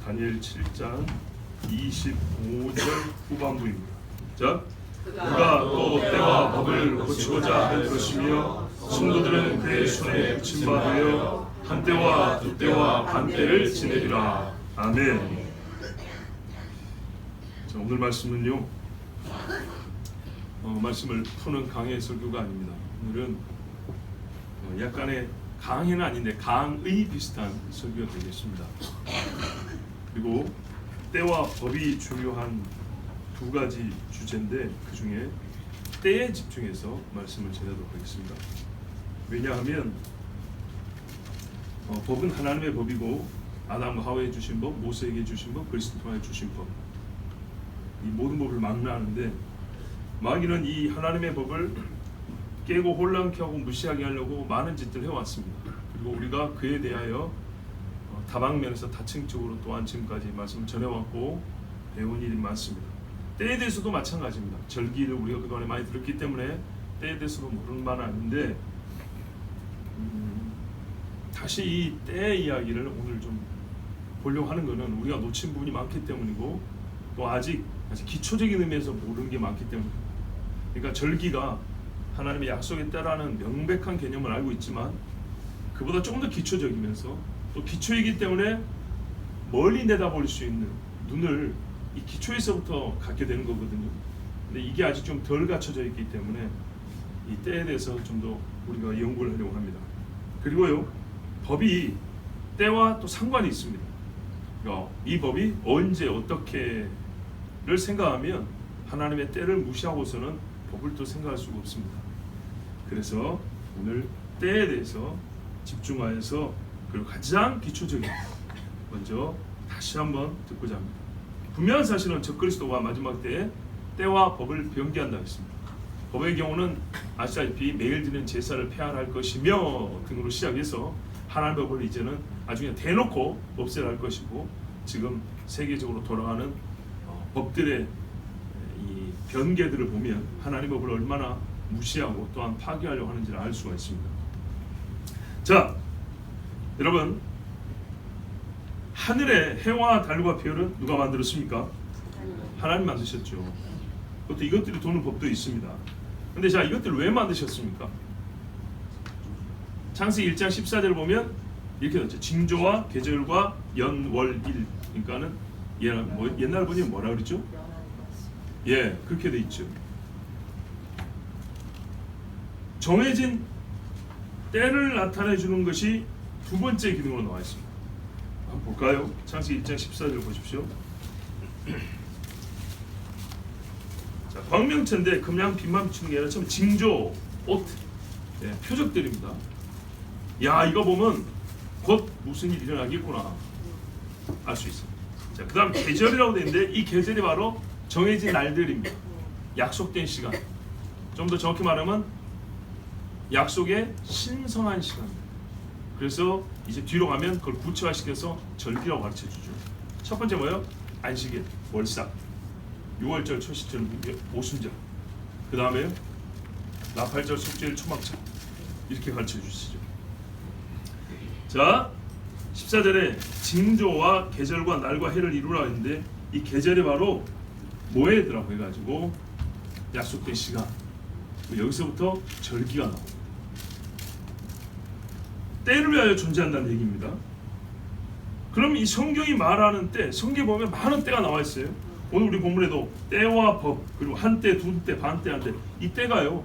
다니엘 7장 25절 후반부입니다. 자, 그가 또 때와 법을 고치고자 할 것이며 성도들은 그의 손에 붙임받으려 한 때와 두 때와 반 때를 지내리라. 아멘. 자, 오늘 말씀은요, 말씀을 푸는 강의 설교가 아닙니다. 오늘은 약간의 강의는 아닌데 강의 비슷한 설교가 되겠습니다. 그리고 때와 법이 중요한 두 가지 주제인데 그 중에 때에 집중해서 말씀을 전하도록 하겠습니다. 왜냐하면 법은 하나님의 법이고 아담과 하와에 주신 법, 모세에게 주신 법, 그리스도 통해 주신 법, 이 모든 법을 망라하는데 마귀는 이 하나님의 법을 깨고 혼란케 하고 무시하게 하려고 많은 짓들을 해왔습니다. 그리고 우리가 그에 대하여 다방면에서 다층적으로 또한 지금까지 말씀을 전해왔고 배운 일이 많습니다. 때에 대해서도 마찬가지입니다. 절기를 우리가 그동안에 많이 들었기 때문에 때에 대해서도 모르는 바는 아닌데 다시 이 때의 이야기를 오늘 좀 보려고 하는 것은 우리가 놓친 부분이 많기 때문이고 또 아직 기초적인 의미에서 모르는 게 많기 때문입니다. 그러니까 절기가 하나님의 약속의 때라는 명백한 개념을 알고 있지만 그보다 조금 더 기초적이면서 또 기초이기 때문에 멀리 내다볼 수 있는 눈을 이 기초에서부터 갖게 되는 거거든요. 근데 이게 아직 좀 덜 갖춰져 있기 때문에 이 때에 대해서 좀 더 우리가 연구를 하려고 합니다. 그리고요, 법이 때와 또 상관이 있습니다. 그러니까 이 법이 언제 어떻게를 생각하면 하나님의 때를 무시하고서는 법을 또 생각할 수가 없습니다. 그래서 오늘 때에 대해서 집중하여서 그리고 가장 기초적인 먼저 다시 한번 듣고자 합니다. 분명한 사실은 적그리스도가 마지막 때에 때와 법을 변개한다 했습니다. 법의 경우는 아시다시피 매일 드리는 제사를 폐하할 것이며 등으로 시작해서 하나님의 법을 이제는 아주 그냥 대놓고 없애야 할 것이고 지금 세계적으로 돌아가는 법들의 이 변개들을 보면 하나님의 법을 얼마나 무시하고 또한 파괴하려고 하는지를 알 수가 있습니다. 자, 여러분, 하늘의 해와 달과 별은 누가 만들었습니까? 하나님 만드셨죠. 그것도 이것들이 도는 법도 있습니다. 근데 자, 이것들을 왜 만드셨습니까? 창세기 1장 14절을 보면 이렇게 되죠. 징조와 계절과 연, 월, 일. 그러니까는 옛날 분이 뭐라 그랬죠? 예, 그렇게 돼 있죠. 정해진 때를 나타내 주는 것이 두 번째 기능으로 나와 있습니다. 한번 볼까요? 창세기 1장 14절 보십시오. 자, 광명천대 금양 빛만 비추는 게 아니라 참 징조, 옷, 예, 표적들입니다. 야, 이거 보면 곧 무슨 일이 일어나겠구나 알 수 있습니다. 자, 그 다음 계절이라고 되어 있는데 이 계절이 바로 정해진 날들입니다. 약속된 시간. 좀 더 정확히 말하면 약속의 신성한 시간입니다. 그래서 이제 뒤로 가면 그걸 구체화시켜서 절기라고 가르쳐주죠. 첫 번째 뭐예요? 안식일, 월삭, 6월절, 초시절, 오순절. 그 다음에 나팔절, 속죄일, 초막절. 이렇게 가르쳐주시죠. 자, 14절에 징조와 계절과 날과 해를 이루라 했는데 이 계절이 바로 모해더라고 해가지고 약속된 시간. 여기서부터 절기가 나옵니다. 때를 위하여 존재한다는 얘기입니다. 그럼 이 성경이 말하는 때, 성경에 보면 많은 때가 나와 있어요. 오늘 우리 본문에도 때와 법, 그리고 한때, 두때, 반때, 한때, 이 때가요.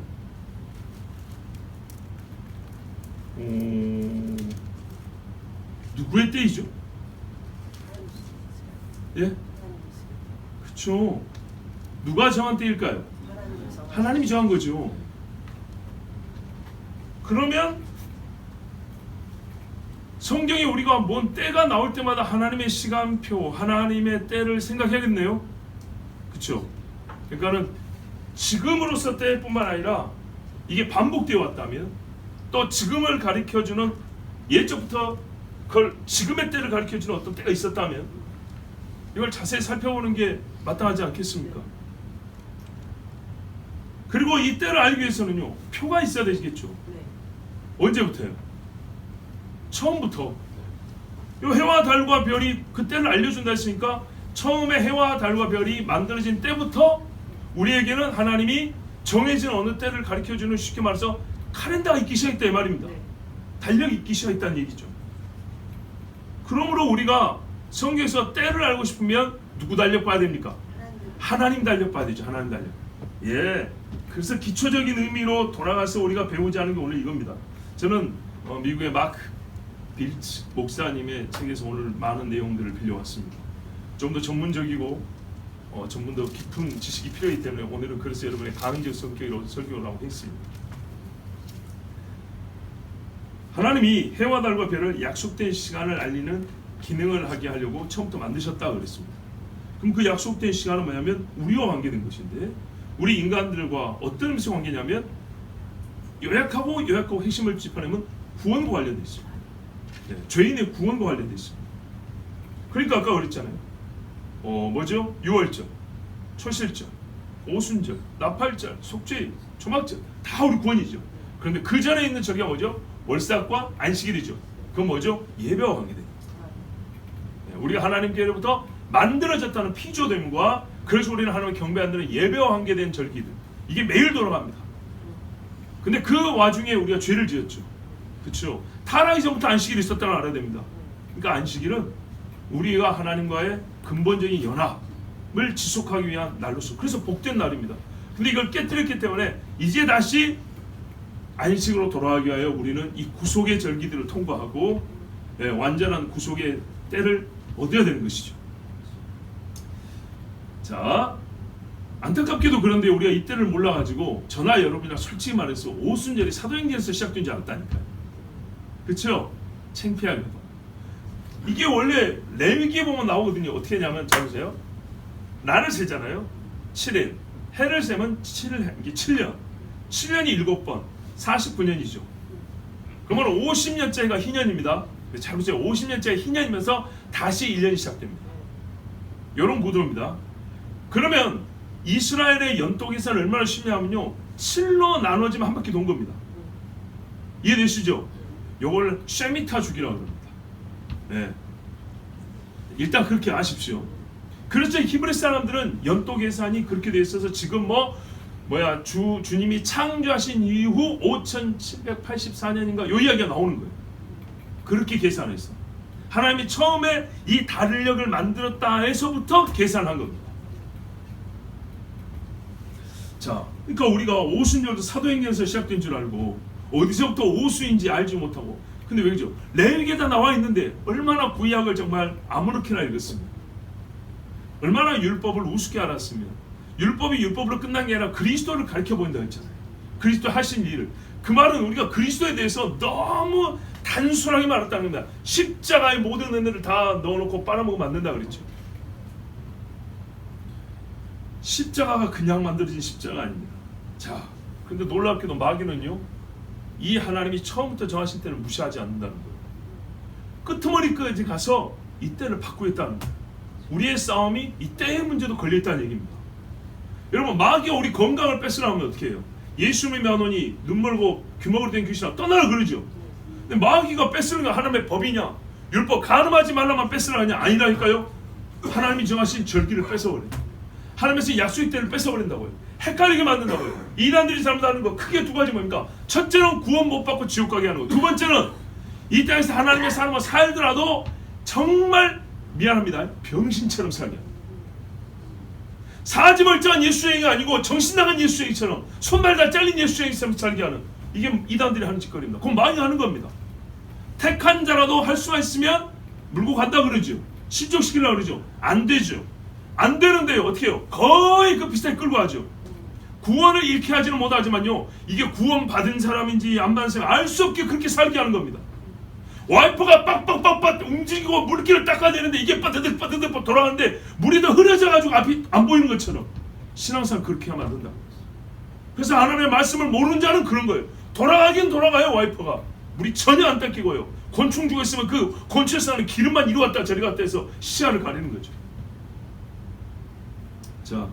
누구의 때이죠? 예? 그렇죠. 누가 정한 때일까요? 하나님이 정한 거죠. 그러면 성경에 우리가 뭔 때가 나올 때마다 하나님의 시간표, 하나님의 때를 생각해야겠네요. 그렇죠? 그러니까는 지금으로서 때뿐만 아니라 이게 반복되어 왔다면 또 지금을 가리켜주는 예적부터 그걸 지금의 때를 가리켜주는 어떤 때가 있었다면 이걸 자세히 살펴보는 게 마땅하지 않겠습니까? 그리고 이 때를 알기 위해서는요, 표가 있어야 되겠죠. 언제부터요? 처음부터 요 해와 달과 별이 그 때를 알려준다 했으니까 처음에 해와 달과 별이 만들어진 때부터 우리에게는 하나님이 정해진 어느 때를 가르쳐주는, 쉽게 말해서 카렌다가 있기 시작했다 이 말입니다. 달력이 있기 시작했다는 얘기죠. 그러므로 우리가 성경에서 때를 알고 싶으면 누구 달력 봐야 됩니까? 하나님 달력 봐야 되죠. 하나님 달력. 예. 그래서 기초적인 의미로 돌아가서 우리가 배우지 않은 게 오늘 이겁니다. 저는 미국의 마크 빌츠 목사님의 책에서 오늘 많은 내용들을 빌려왔습니다. 좀 더 전문적이고 좀 더 깊은 지식이 필요하기 때문에 오늘은 그래서 여러분의 가능적 성격으로 설교를 하고 했습니다. 하나님이 해와 달과 별을 약속된 시간을 알리는 기능을 하게 하려고 처음부터 만드셨다 그랬습니다. 그럼 그 약속된 시간은 뭐냐면 우리와 관계된 것인데, 우리 인간들과 어떤 의미에서 관계냐면 요약하고 핵심을 짚어내면 구원과 관련되어 있습니다. 네, 죄인의 구원과 관련되어 있습니다. 그러니까 아까 그랬잖아요. 뭐죠? 유월절, 초실절, 오순절, 나팔절, 속죄일, 초막절 다 우리 구원이죠. 그런데 그 전에 있는 저기가 뭐죠? 월삭과 안식일이죠. 그건 뭐죠? 예배와 관계됩니다. 네, 우리가 하나님께로부터 만들어졌다는 피조됨과, 그래서 우리는 하나님을 경배한다는 예배와 관계된 절기들, 이게 매일 돌아갑니다. 근데 그 와중에 우리가 죄를 지었죠. 그렇죠? 타락이 전부터 안식일이 있었다는 걸 알아야 됩니다. 그러니까 안식일은 우리가 하나님과의 근본적인 연합을 지속하기 위한 날로서, 그래서 복된 날입니다. 근데 이걸 깨뜨렸기 때문에 이제 다시 안식으로 돌아가기 위하여 우리는 이 구속의 절기들을 통과하고 완전한 구속의 때를 얻어야 되는 것이죠. 자, 안타깝게도 그런데 우리가 이 때를 몰라가지고 저나 여러분이나 솔직히 말해서 오순절이 사도행전에서 시작된 줄 알았다니까요. 그렇죠? 창피하게도. 이게 원래 레위기에 보면 나오거든요. 어떻게 하냐면, 잘 보세요. 날을 세잖아요. 7일. 해를 세면 7일, 7년. 7년이 7번. 49년이죠. 그러면 50년짜리가 희년입니다. 잘 보세요. 50년짜리 희년이면서 다시 1년이 시작됩니다. 이런 구도입니다. 그러면 이스라엘의 연도계산은 얼마나 쉽냐면요, 7로 나눠지면 한 바퀴 돈 겁니다. 이해되시죠? 요걸 쉐미타 주기라고 합니다. 네. 일단 그렇게 아십시오. 그렇죠. 히브리 사람들은 연도 계산이 그렇게 돼 있어서 지금 주님이 창조하신 이후 5784년인가 요 이야기가 나오는 거예요. 그렇게 계산했어. 하나님이 처음에 이 달력을 만들었다 해서부터 계산한 겁니다. 자, 그러니까 우리가 오순절도 사도행전에서 시작된 줄 알고 어디서부터 오수인지 알지 못하고, 근데 왜 그러죠? 레위기에다 나와 있는데 얼마나 구약을 정말 아무렇게나 읽었습니다. 얼마나 율법을 우습게 알았으면, 율법이 율법으로 끝난 게 아니라 그리스도를 가르쳐 보인다 했잖아요. 그리스도 하신 일을. 그 말은 우리가 그리스도에 대해서 너무 단순하게 말했다는 겁니다. 십자가의 모든 은혜를 다 넣어놓고 빨아먹으면 안 된다 그랬죠. 십자가가 그냥 만들어진 십자가 아닙니다. 자, 근데 놀랍게도 마귀는요, 이 하나님이 처음부터 정하신 때를 무시하지 않는다는 거예요. 끄트머리까지 가서 이 때를 바꾸겠다는 거예요. 우리의 싸움이 이 때의 문제도 걸려있다는 얘기입니다. 여러분, 마귀가 우리 건강을 뺏으려면 어떻게 해요? 예수 믿으니 눈 멀고 귀먹으로 된 귀신아 떠나라 그러죠. 근데 마귀가 뺏으는 건 하나님의 법이냐? 율법 간음하지 말라만 뺏으라 하냐? 아니라니까요. 하나님이 정하신 절기를 뺏어버려요. 하나님에서 약속의 때를 뺏어버린다고요. 헷갈리게 만든다고요. 이단들이 잘못하는 거 크게 두 가지 뭡니까? 첫째는 구원 못 받고 지옥 가게 하는 거. 두 번째는 이 땅에서 하나님의 사람과 살더라도 정말 미안합니다, 병신처럼 살게 합니다. 사지멀쩡한 예수쟁이가 아니고 정신 나간 예수쟁이처럼, 손발 다 잘린 예수쟁이처럼 살게 하는, 이게 이단들이 하는 짓거리입니다. 그건 많이 하는 겁니다. 택한 자라도 할 수가 있으면 물고 간다 그러죠. 신족시키려고 그러죠. 안 되죠. 안 되는데요, 어떻게 해요? 거의 그 비슷하게 끌고 가죠. 구원을 잃게 하지는 못하지만요, 이게 구원 받은 사람인지 안 받은 사람인지 알 수 없게 그렇게 살게 하는 겁니다. 와이퍼가 빡빡빡빡 움직이고 물기를 닦아야 되는데 이게 빠드득 돌아가는데 물이 더 흐려져가지고 앞이 안 보이는 것처럼 신앙생활 그렇게 하면 안 된다. 그래서 하나님의 말씀을 모르는 자는 그런 거예요. 돌아가긴 돌아가요. 와이퍼가 물이 전혀 안 닦이고요. 곤충 죽어있으면 그 곤충에서 나는 기름만 이리 왔다 저리 갔다 해서 시야를 가리는 거죠. 자,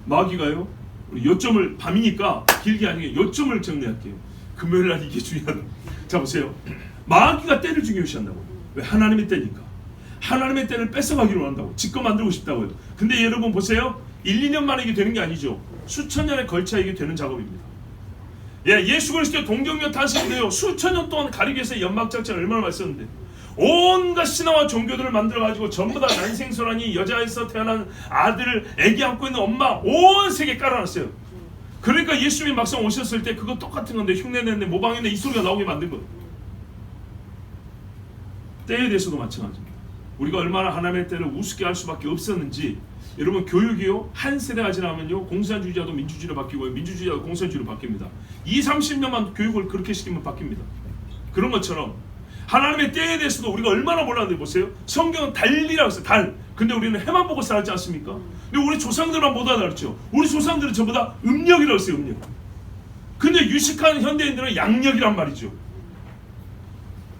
마귀가요, 우리 요점을, 밤이니까 길게 아니게 요점을 정리할게요. 금요일날 이게 중요하다. 자, 보세요. 마귀가 때를 중요시한다고요. 왜? 하나님의 때니까. 하나님의 때를 뺏어가기로 한다고. 지껏 만들고 싶다고요. 근데 여러분 보세요. 1, 2년 만에 이게 되는 게 아니죠. 수천 년에 걸쳐 이게 되는 작업입니다. 예, 예수 그리스도의 동정녀 탄생도요. 수천 년 동안 가리기 위해서 연막작전 얼마나 많이 썼는데, 온갖 신화와 종교들을 만들어가지고 전부 다 난생소란이 여자에서 태어난 아들을 애기 안고 있는 엄마 온 세계 깔아놨어요. 그러니까 예수님이 막상 오셨을 때 그거 똑같은 건데, 흉내냈네 모방했네 이 소리가 나오게 만든 거예요. 때에 대해서도 마찬가지입니다. 우리가 얼마나 하나님의 때를 우습게 할 수밖에 없었는지. 여러분, 교육이요, 한 세대가 지나면요 공산주의자도 민주주의로 바뀌고요, 민주주의자도 공산주의로 바뀝니다. 20-30년만 교육을 그렇게 시키면 바뀝니다. 그런 것처럼 하나님의 때에 대해서도 우리가 얼마나 몰랐는데 보세요. 성경은 달이라고 했어요. 달. 근데 우리는 해만 보고 살았지 않습니까? 근데 우리 조상들만 못 알아듣죠. 우리 조상들은 전부 다 음력이라고 했어요. 음력. 근데 유식한 현대인들은 양력이란 말이죠.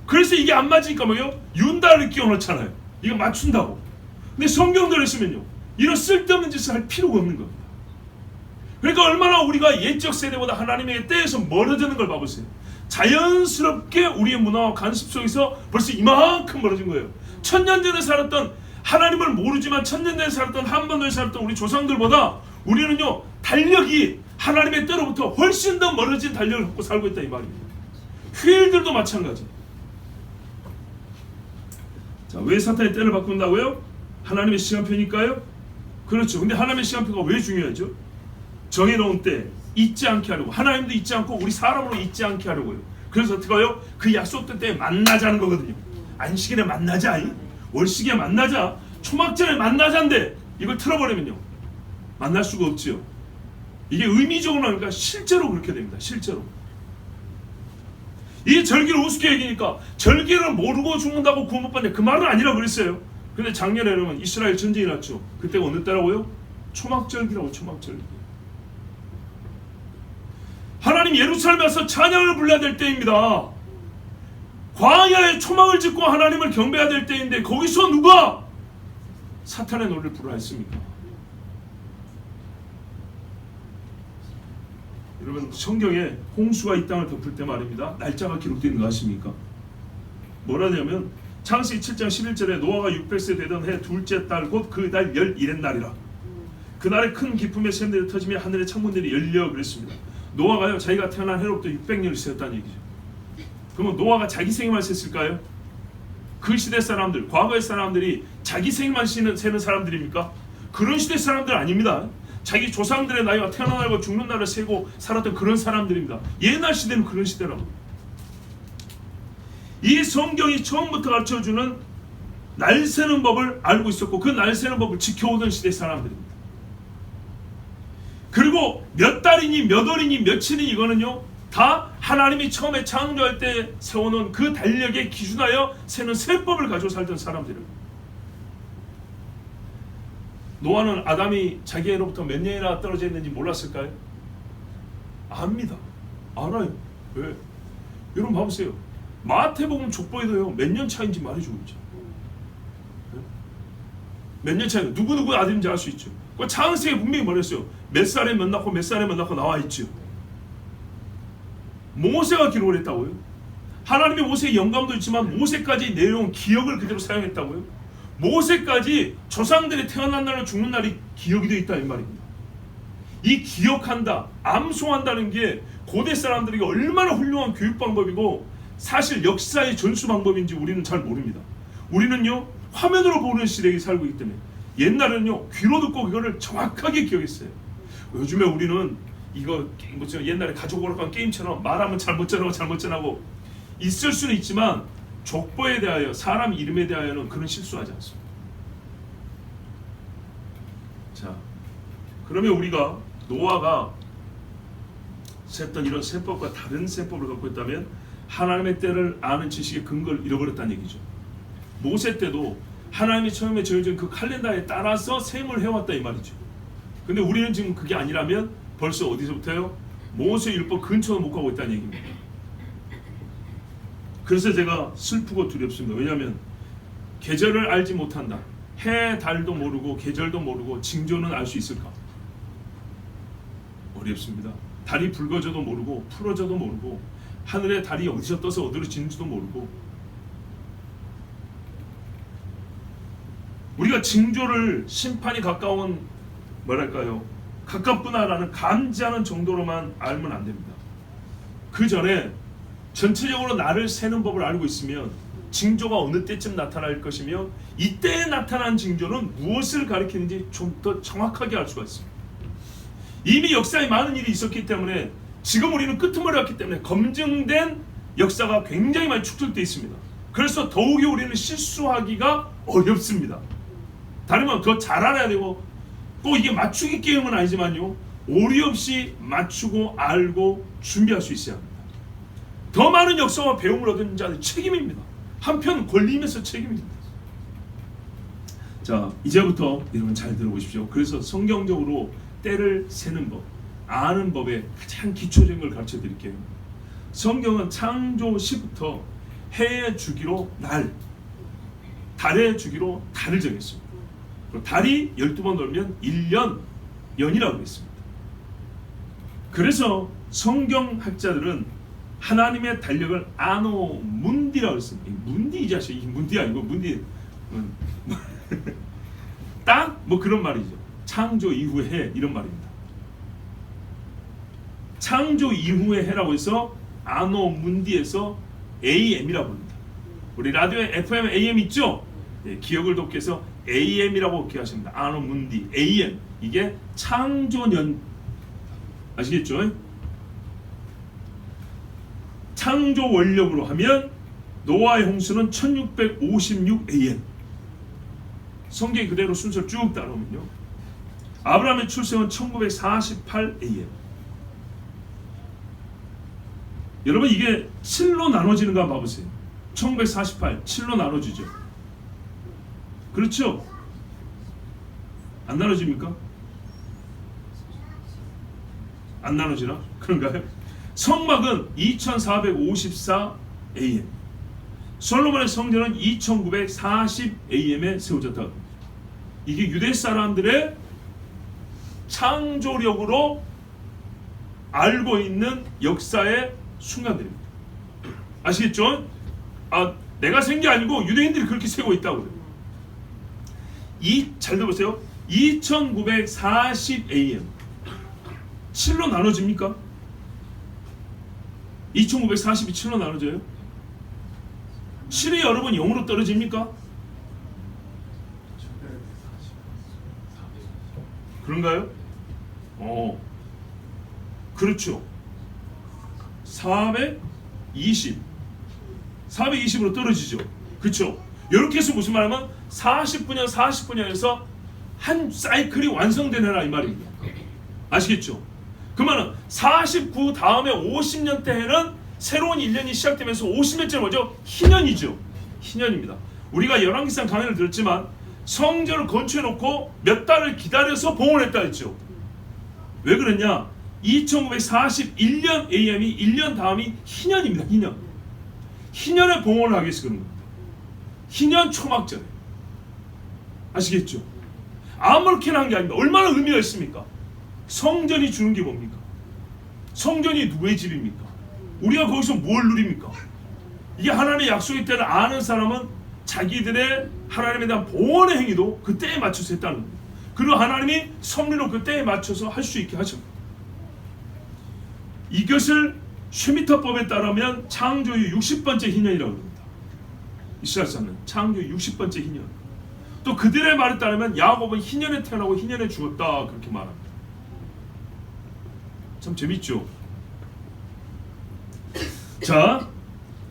그래서 이게 안 맞으니까 뭐예요? 윤달을 끼워넣잖아요. 이거 맞춘다고. 근데 성경대로 했으면요, 이런 쓸데없는 짓을 할 필요가 없는 겁니다. 그러니까 얼마나 우리가 옛적 세대보다 하나님의 때에서 멀어지는 걸 봐보세요. 자연스럽게 우리의 문화와 관습 속에서 벌써 이만큼 멀어진 거예요. 1000년 전에 살았던, 하나님을 모르지만 1000년 전에 살았던, 한반도에 살았던 우리 조상들보다 우리는요 달력이 하나님의 때로부터 훨씬 더 멀어진 달력을 갖고 살고 있다 이 말입니다. 휴일들도 마찬가지. 자, 왜 사탄의 때를 바꾼다고요? 하나님의 시간표니까요. 그렇죠. 근데 하나님의 시간표가 왜 중요하죠? 정해놓은 때 잊지 않게 하려고. 하나님도 잊지 않고 우리 사람으로 잊지 않게 하려고요. 그래서 어떻게 해요? 그 약속된 때에 만나자는 거거든요. 안식일에 만나자, 월식에 만나자, 초막절에 만나자인데 이걸 틀어버리면요 만날 수가 없지요. 이게 의미적으로 하니까 실제로 그렇게 됩니다. 실제로. 이 절기를 우습게 여기니까 절기를 모르고 죽는다고 구원 못 받냐, 그 말은 아니라고 그랬어요. 근데 작년에 여러분 이스라엘 전쟁이 났죠. 그때가 어느 때라고요? 초막절기라고. 초막절기. 하나님 예루살렘에 와서 찬양을 불러야 될 때입니다. 광야에 초막을 짓고 하나님을 경배해야 될 때인데 거기서 누가 사탄의 노래를 부르라 했습니까? 여러분, 성경에 홍수가 이 땅을 덮을 때 말입니다, 날짜가 기록되어 있는 거 아십니까? 뭐라냐면 창세기 7장 11절에 노아가 600세 되던 해 둘째 달 곧 그 달 11의 날이라. 그날에 큰 기쁨의 샘들이 터지며 하늘의 창문들이 열려 그랬습니다. 노아가요 자기가 태어난 해로부터 600년을 세웠다는 얘기죠. 그러면 노아가 자기 생일만 셌을까요? 그 시대 사람들, 과거의 사람들이 자기 생일만 세는 사람들입니까? 그런 시대 사람들 아닙니다. 자기 조상들의 나이와 태어난 날과 죽는 날을 세고 살았던 그런 사람들입니다. 옛날 시대는 그런 시대라고. 이 성경이 처음부터 가르쳐주는 날 세는 법을 알고 있었고 그 날 세는 법을 지켜오던 시대 사람들입니다. 그리고 몇 달이니 몇 월이니 며칠이니 이거는요 다 하나님이 처음에 창조할 때 세워놓은 그 달력에 기준하여 세는 세법을 가지고 살던 사람들입니다. 노아는 아담이 자기애로부터 몇 년이나 떨어져 있는지 몰랐을까요? 압니다. 알아요. 왜? 여러분 봐보세요. 마태복음 족보에도요 몇 년 차인지 말해주고 있죠. 몇 년 차인가 누구누구 아들인지 알 수 있죠. 그 창세기에 분명히 말했어요. 몇 살에 몇 낳고 몇 살에 몇 낳고 나와 있죠. 모세가 기록을 했다고요. 하나님의 모세의 영감도 있지만 모세까지 내려온 기억을 그대로 사용했다고요. 모세까지 조상들이 태어난 날과 죽는 날이 기억이 되어 있다 이 말입니다. 이 기억한다, 암송한다는 게 고대 사람들에게 얼마나 훌륭한 교육 방법이고 사실 역사의 전수 방법인지 우리는 잘 모릅니다. 우리는요 화면으로 보는 시대에 살고 있기 때문에 옛날에는요 귀로 듣고 그거를 정확하게 기억했어요. 요즘에 우리는 이거 뭐죠, 옛날에 가족 오락관 게임처럼 말하면 잘못 전하고 있을 수는 있지만 족보에 대하여 사람 이름에 대하여는 그런 실수하지 않습니다. 자, 그러면 우리가 노아가 셌던 이런 세법과 다른 세법을 갖고 있다면 하나님의 때를 아는 지식의 근거를 잃어버렸다는 얘기죠. 모세 때도 하나님이 처음에 정해준 그 칼렌더에 따라서 셈을 해왔다 이 말이죠. 근데 우리는 지금 그게 아니라면 벌써 어디서부터요? 모세 율법 근처도 못 가고 있다는 얘기입니다. 그래서 제가 슬프고 두렵습니다. 왜냐하면 계절을 알지 못한다. 해, 달도 모르고 계절도 모르고 징조는 알 수 있을까? 어렵습니다. 달이 붉어져도 모르고 풀어져도 모르고 하늘에 달이 어디서 떠서 어디로 지는지도 모르고 우리가 징조를 심판이 가까운 뭐랄까요? 가깝구나라는 감지하는 정도로만 알면 안 됩니다. 그 전에 전체적으로 날을 세는 법을 알고 있으면 징조가 어느 때쯤 나타날 것이며 이때에 나타난 징조는 무엇을 가리키는지 좀 더 정확하게 알 수가 있습니다. 이미 역사에 많은 일이 있었기 때문에 지금 우리는 끄트머리 왔기 때문에 검증된 역사가 굉장히 많이 축적되어 있습니다. 그래서 더욱이 우리는 실수하기가 어렵습니다. 다른 말 더 잘 알아야 되고 꼭 이게 맞추기 게임은 아니지만요, 오류 없이 맞추고 알고 준비할 수 있어야 합니다. 더 많은 역사와 배움을 얻은 자는 책임입니다. 한편 권리면서 책임입니다. 자, 이제부터 여러분 잘 들어보십시오. 그래서 성경적으로 때를 세는 법, 아는 법의 가장 기초적인 걸 가르쳐 드릴게요. 성경은 창조 시부터 해의 주기로 날, 달의 주기로 달을 정했습니다. 달이 12번 돌면 1년, 연이라고 했습니다. 그래서 성경학자들은 하나님의 달력을 아노 문디라고 했습니다. 문디 이 자식, 이 문디 아니고 문디 딱 뭐 그런 말이죠. 창조 이후의 해 이런 말입니다. 창조 이후의 해라고 해서 아노 문디에서 AM이라고 합니다. 우리 라디오에 FM, AM 있죠? 네, 기억을 돕기 위해서 AM이라고 기억하십니다. 아노 문디, AM 이게 창조년 아시겠죠? 창조 원력으로 하면 노아의 홍수는 1656 AM. 성경 그대로 순서를 쭉 따라오면요, 아브라함의 출생은 1948 AM. 여러분 이게 7로 나눠지는 거 한번 봐보세요. 1948 7로 나눠지죠. 그렇죠? 안 나눠집니까? 안 나눠지나? 그런가요? 성막은 2454 AM, 솔로몬의 성전은 2940 AM에 세워졌다. 이게 유대 사람들의 창조력으로 알고 있는 역사의 순간들입니다. 아시겠죠? 아, 내가 센 게 아니고 유대인들이 그렇게 세고 있다고요. 잘 들어보세요. 2940 AM 7로 나눠집니까? 2940이 7로 나눠져요? 7이 여러분 0으로 떨어집니까? 그런가요? 그렇죠. 420으로 떨어지죠. 그렇죠. 이렇게 해서 무슨 말하면 40분야에서 한 사이클이 완성되느라 이 말입니다. 아시겠죠? 그 말은 49 다음에 50년 때에는 새로운 1년이 시작되면서 50년째 뭐죠? 희년이죠. 희년입니다. 우리가 열왕기상 강의를 들었지만 성전을 건축해놓고 몇 달을 기다려서 봉헌했다 했죠. 왜 그랬냐? 2941년 AM이 1년 다음이 희년입니다. 희년. 희년에 봉헌을 하기 위해서 그런 겁니다. 희년 초막절에. 아시겠죠? 아무렇게나 한 게 아닙니다. 얼마나 의미가 있습니까? 성전이 주는 게 뭡니까? 성전이 누구의 집입니까? 우리가 거기서 뭘 누립니까? 이게 하나님의 약속의 때를 아는 사람은 자기들의 하나님에 대한 봉헌의 행위도 그 때에 맞춰서 했다는 겁니다. 그리고 하나님이 섭리로 그 때에 맞춰서 할 수 있게 하죠. 이것을 쉐미터법에 따르면 창조의 60번째 희년이라고 합니다. 이스라엘 사람은 창조의 60번째 희년. 또 그들의 말에 따르면 야곱은 희년에 태어나고 희년에 죽었다 그렇게 말합니다. 참 재밌죠? 자,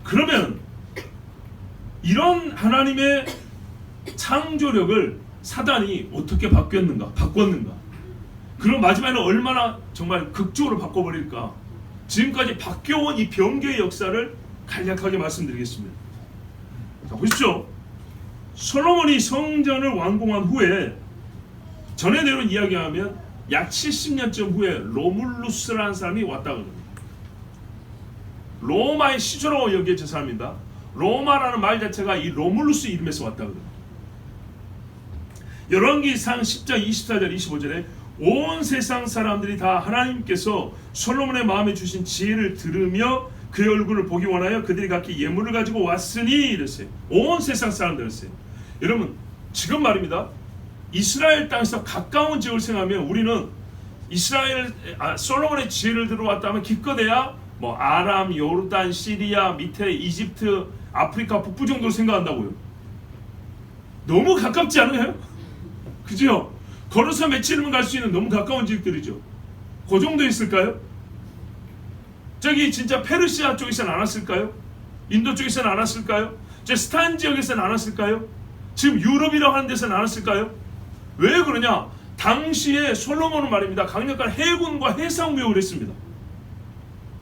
그러면 이런 하나님의 창조력을 사단이 어떻게 바꿨는가? 그럼 마지막에는 얼마나 정말 극적으로 바꿔버릴까? 지금까지 바뀌어온 이 변개의 역사를 간략하게 말씀드리겠습니다. 자, 보십시오. 솔로몬이 성전을 완공한 후에 전에 내려온 이야기하면 약 70년쯤 후에 로물루스라는 사람이 왔다 그럽니다. 로마의 시조로 여겨진 사람입니다. 로마라는 말 자체가 이 로물루스 이름에서 왔다 그럽니다. 열왕기상 10장 24절 25절에 온 세상 사람들이 다 하나님께서 솔로몬의 마음에 주신 지혜를 들으며 그의 얼굴을 보기 원하여 그들이 각기 예물을 가지고 왔으니 이랬어요. 온 세상 사람들 했어요. 여러분 지금 말입니다. 이스라엘 땅에서 가까운 지역을 생각하면 우리는 솔로몬의 지혜를 들어왔다면 기껏해야 뭐 아람, 요르단, 시리아, 밑에 이집트, 아프리카 북부 정도를 생각한다고요. 너무 가깝지 않아요? 그죠? 걸어서 며칠이면 갈 수 있는 너무 가까운 지역들이죠. 그 정도 있을까요? 저기 진짜 페르시아 쪽에서는 안 왔을까요? 인도 쪽에서는 안 왔을까요? 저 스탄 지역에서는 안 왔을까요? 지금 유럽이라고 하는 데서는 안 왔을까요? 왜 그러냐? 당시에 솔로몬은 말입니다. 강력한 해군과 해상 무역을 했습니다.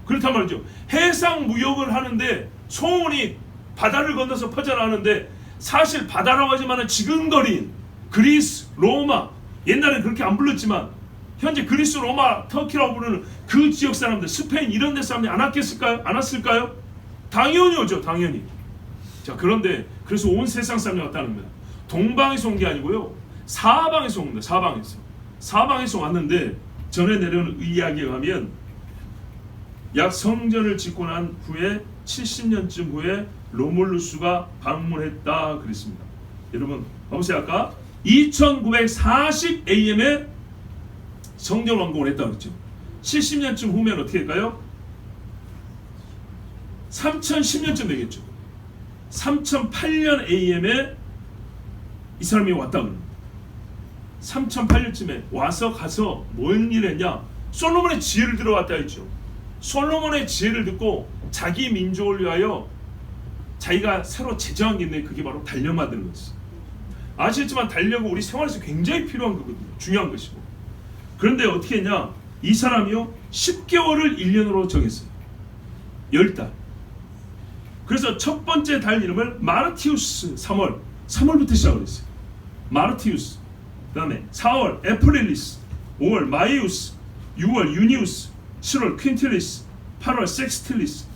그렇단 말이죠. 해상 무역을 하는데 소문이 바다를 건너서 퍼져나가는데 사실 바다라고 하지만 지근거리인 그리스, 로마, 옛날에 그렇게 안 불렀지만 현재 그리스, 로마, 터키라고 부르는 그 지역 사람들, 스페인 이런 데 사람들이 안 왔겠을까요? 안 왔을까요? 당연히 오죠. 당연히. 자, 그런데 그래서 온 세상 사람이 왔다는 겁니다. 동방에서 온 게 아니고요. 사방에서 온 겁니다. 사방에서 왔는데 전에 내려온 이야기에 의하면 약 성전을 짓고 난 후에 70년쯤 후에 로물루스가 방문했다 그랬습니다. 여러분 봐보세요. 아까 2940AM에 성전 완공을 했다고 그랬죠. 70년쯤 후면 어떻게 할까요? 3010년쯤 되겠죠. 3008년 AM에 이 사람이 왔다 그럽니다. 3008년쯤에 와서 가서 뭔 일을 했냐? 솔로몬의 지혜를 들어왔다 했죠. 솔로몬의 지혜를 듣고 자기 민족을 위하여 자기가 새로 제정한 게 있는데 그게 바로 단련 만드는 것이죠. 아시겠지만 단련은 우리 생활에서 굉장히 필요한 거거든요. 중요한 것이고. 그런데 어떻게 했냐? 이 사람이요 10개월을 1년으로 정했어요. 10달. 그래서 첫 번째 달 이름을 마르티우스 3월부터 시작을 했어요. 마르티우스. 그 다음에 4월 에프릴리스, 5월 마이우스, 6월 유니우스, 7월 퀸틸리스, 8월 섹스틸리스,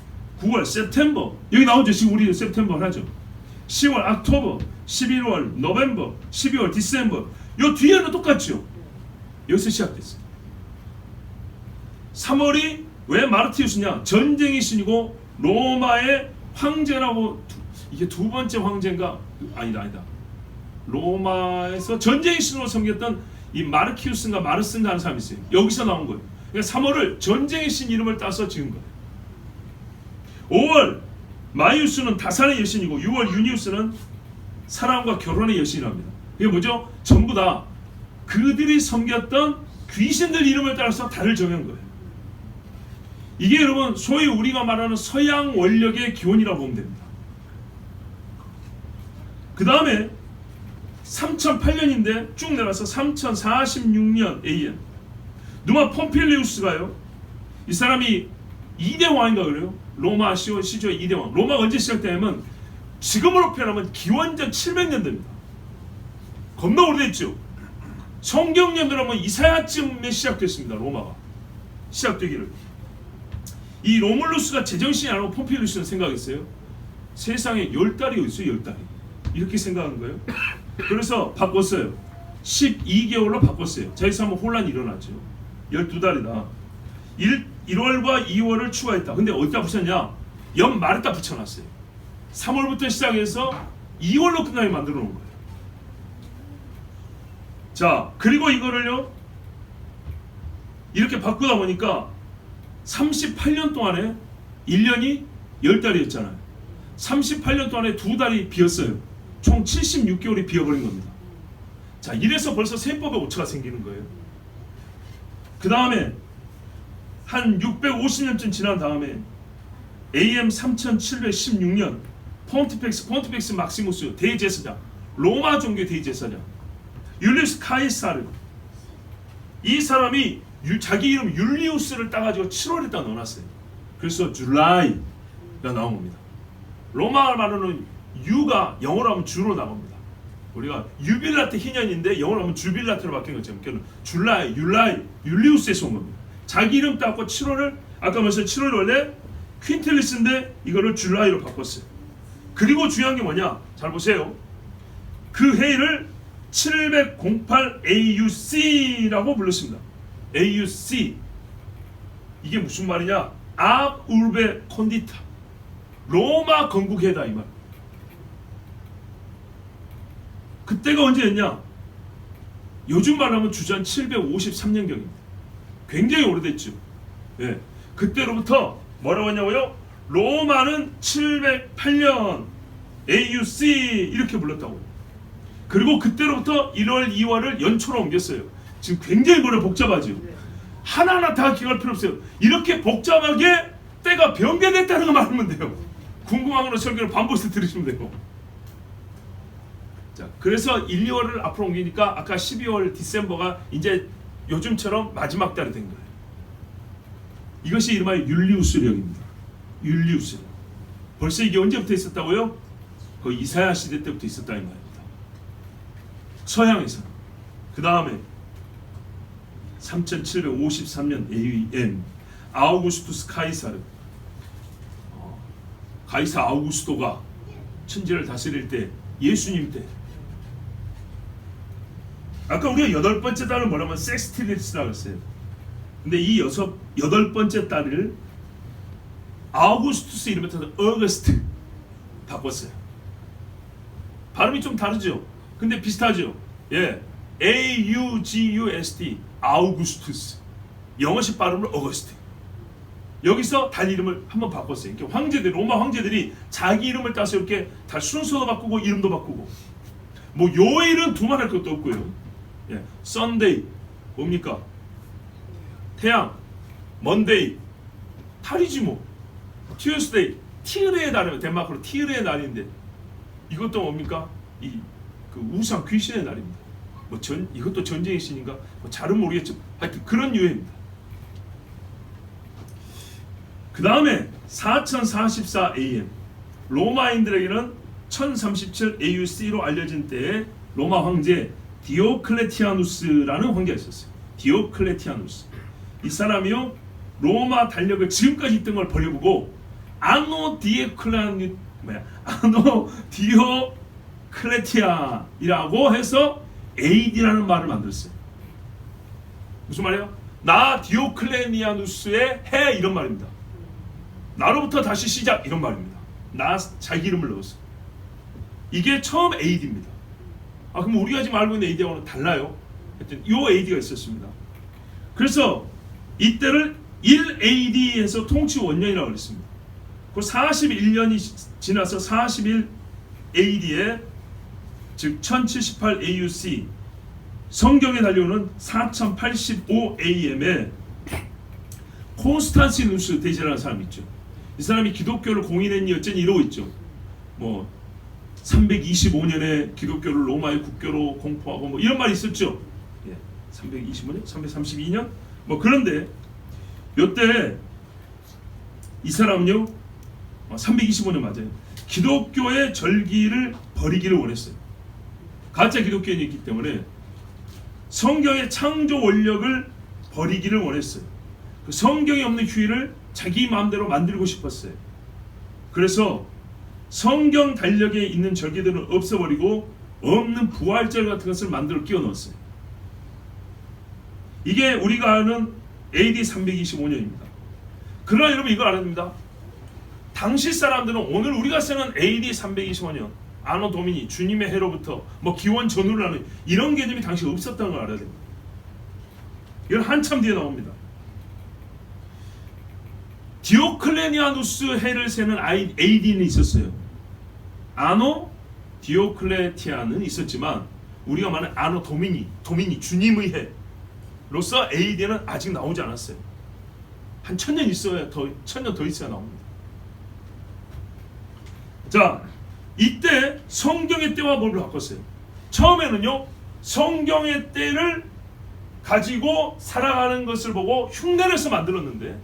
9월 september. 여기 나오죠. 지금 우리 september 하죠. 10월 october, 11월 november, 12월 december. 요 뒤에는 똑같죠. 여기서 시작됐어요. 3월이 왜 마르티우스냐? 전쟁의 신이고 로마의 황제라고. 이게 두 번째 황제인가? 아니다. 로마에서 전쟁의 신으로 섬겼던 이 마르키우스인가 마르스인가 하는 사람이 있어요. 여기서 나온 거예요. 그러니까 3월을 전쟁의 신 이름을 따서 지은 거예요. 5월 마이우스는 다산의 여신이고 6월 유니우스는 사랑과 결혼의 여신이랍니다. 이게 뭐죠? 전부 다 그들이 섬겼던 귀신들 이름을 따라서 달을 정한 거예요. 이게 여러분 소위 우리가 말하는 서양 원력의 기원이라고 보면 됩니다. 그 다음에 3008년인데 쭉 내려서 3046년 AM 누마 폼필리우스가요. 이 사람이 2대 왕인가 그래요. 로마 시조의 2대 왕. 로마가 언제 시작되냐면 지금으로 표현하면 기원전 700년 됩니다. 겁나 오래됐죠. 성경년들 하면 이사야쯤에 시작됐습니다. 로마가 시작되기를. 이 로물루스가 제정신이 아니고 폼필리우스는 생각했어요. 세상에 10달이 있어요. 10달이. 이렇게 생각하는 거예요. 그래서 바꿨어요. 12개월로 바꿨어요. 자, 여기서 한번 혼란이 일어났죠. 12달이다. 1월과 2월을 추가했다. 근데 어디다 붙였냐? 연말에다 붙여놨어요. 3월부터 시작해서 2월로 끝나게 만들어 놓은 거예요. 자, 그리고 이거를요 이렇게 바꾸다 보니까 38년 동안에 1년이 10달이었잖아요. 38년 동안에 2달이 비었어요. 총 76개월이 비어버린 겁니다. 자, 이래서 벌써 세법의 오차가 생기는 거예요. 그 다음에 한 650년쯤 지난 다음에 AM 3716년 폰티펙스 막시무스 대제사장, 로마 종교 대제사장 율리우스 카이사르, 이 사람이 자기 이름 율리우스를 따가지고 7월에다 넣어놨어요. 그래서 줄라이가 나온 겁니다. 로마 말로는 유가 영어로 하면 주로 나옵니다. 우리가 유빌라트 희년인데 영어로 하면 주빌라트로 바뀐 것처럼 줄라이, 율리우스에서 온 겁니다. 자기 이름 따고 7월을 아까 말씀 7월 원래 퀸틸리스인데 이거를 줄라이로 바꿨어요. 그리고 중요한 게 뭐냐? 잘 보세요. 그 회의를 708 AUC라고 불렀습니다. AUC 이게 무슨 말이냐? 압 울베 콘디타 로마 건국회다 이 말. 그 그때가 언제였냐? 요즘 말하면 주전 753년경입니다. 굉장히 오래됐죠. 예. 그때로부터 뭐라고 했냐고요? 로마는 708년 AUC 이렇게 불렀다고요. 그리고 그때로부터 1월, 2월을 연초로 옮겼어요. 지금 굉장히 뭐라 복잡하죠. 하나하나 다 기억할 필요 없어요. 이렇게 복잡하게 때가 변개됐다는 거 말하면 돼요. 궁금한 거는 설교를 반복해서 들으시면 되고. 자, 그래서 1, 2월을 앞으로 옮기니까 아까 12월 디셈버가 이제 요즘처럼 마지막 달이 된 거예요. 이것이 이름하여 율리우스령입니다. 율리우스령. 벌써 이게 언제부터 있었다고요? 그 이사야 시대 때부터 있었다는 말입니다. 서양에서. 그 다음에 3753년 AEM 아우구스투스 카이사르, 가이사 아우구스토가 천지를 다스릴 때, 예수님 때. 아까 우리가 8번째 달을 뭐라면 섹스틸리스라고 했어요. 근데 이 8번째 달을 아우구스투스 이름에 타서 어거스트 바꿨어요. 발음이 좀 다르죠? 근데 비슷하죠? 예, AUGUST 아우구스투스. 영어식 발음으로 어거스트. 여기서 달 이름을 한번 바꿨어요. 이렇게 황제들, 로마 황제들이 자기 이름을 따서 이렇게 다 순서도 바꾸고 이름도 바꾸고. 뭐 요일은 두말할 것도 없고요. 예, Sunday 뭡니까? 태양. Monday 달이지 뭐. Tuesday 티르의 날이면 덴마크로 티르의 날인데 이것도 뭡니까? 그 우상 귀신의 날입니다. 뭐 이것도 전쟁의 신인가? 뭐 잘은 모르겠죠. 하여튼 그런 유해입니다. 그 다음에 4044 AM 로마인들에게는 1037 AUC로 알려진 때에 로마 황제 디오클레티아누스라는 황제가 있었어요. 디오클레티아누스. 이 사람이요 로마 달력을 지금까지 있던 걸 버려보고 아노 디오클레티아이라고 해서 AD라는 말을 만들었어요. 무슨 말이에요? 나 디오클레니아누스의 해 이런 말입니다. 나로부터 다시 시작 이런 말입니다. 나 자기 이름을 넣었어요. 이게 처음 AD입니다. 그럼 우리가 지금 알고 있는 AD하고는 달라요. 하여튼 요 AD가 있었습니다. 그래서 이때를 1AD에서 통치 원년이라고 그랬습니다. 그 41년이 지나서 41 AD에 즉 1078 AUC 성경에 달려오는 4085 AM에 콘스탄티누스 대제라는 사람이 있죠. 이 사람이 기독교를 공인했니 어쩌니 이러고 있죠. 뭐 325년에 기독교를 로마의 국교로 공포하고 뭐 이런 말이 있었죠. 예, 325년, 332년 뭐 그런데 요때 이 사람은요 325년 맞아요. 기독교의 절기를 버리기를 원했어요. 가짜 기독교인이기 때문에 성경의 창조 원력을 버리기를 원했어요. 그 성경에 없는 휴일을 자기 마음대로 만들고 싶었어요. 그래서 성경 달력에 있는 절기들은 없애버리고 없는 부활절 같은 것을 만들어 끼워 넣었어요. 이게 우리가 아는 AD 325년입니다. 그러나 여러분 이거 알아야 됩니다. 당시 사람들은 오늘 우리가 쓰는 AD 325년 아노 도미니 주님의 해로부터 뭐 기원 전후를 하는 이런 개념이 당시 없었다는 걸 알아야 됩니다. 이건 한참 뒤에 나옵니다. 디오클레니아누스 해를 세는 AD는 있었어요. 아노 디오클레티아는 있었지만 우리가 말하는 아노 도미니 주님의 해로서 AD는 아직 나오지 않았어요. 한 1000년 있어야 1000년 더 있어야 나옵니다. 자, 이때 성경의 때와 뭘 바꿨어요. 처음에는요 성경의 때를 가지고 살아가는 것을 보고 흉내를 내서 만들었는데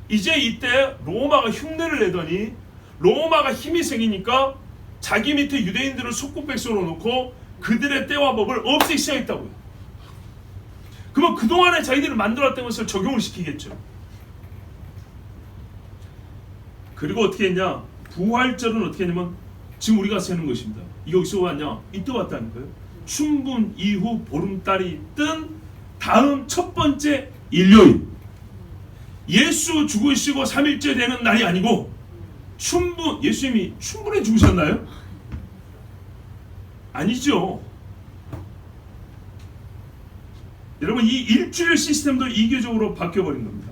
이제 이때 로마가 흉내를 내더니 로마가 힘이 생기니까 자기 밑에 유대인들을 속국 백성으로 놓고 그들의 때와 법을 없애기 시작했다고요. 그러면 그동안에 자기들이 만들었던 것을 적용을 시키겠죠. 그리고 어떻게 했냐, 부활절은 어떻게 했냐면 지금 우리가 세는 것입니다. 이거 어디서 왔냐? 이때 왔다는 거예요. 춘분 이후 보름달이 뜬 다음 첫 번째 일요일, 예수 죽으시고 3일째 되는 날이 아니고 예수님이 춘분에 죽으셨나요? 아니죠. 여러분, 이 일주일 시스템도 이교적으로 바뀌어버린 겁니다.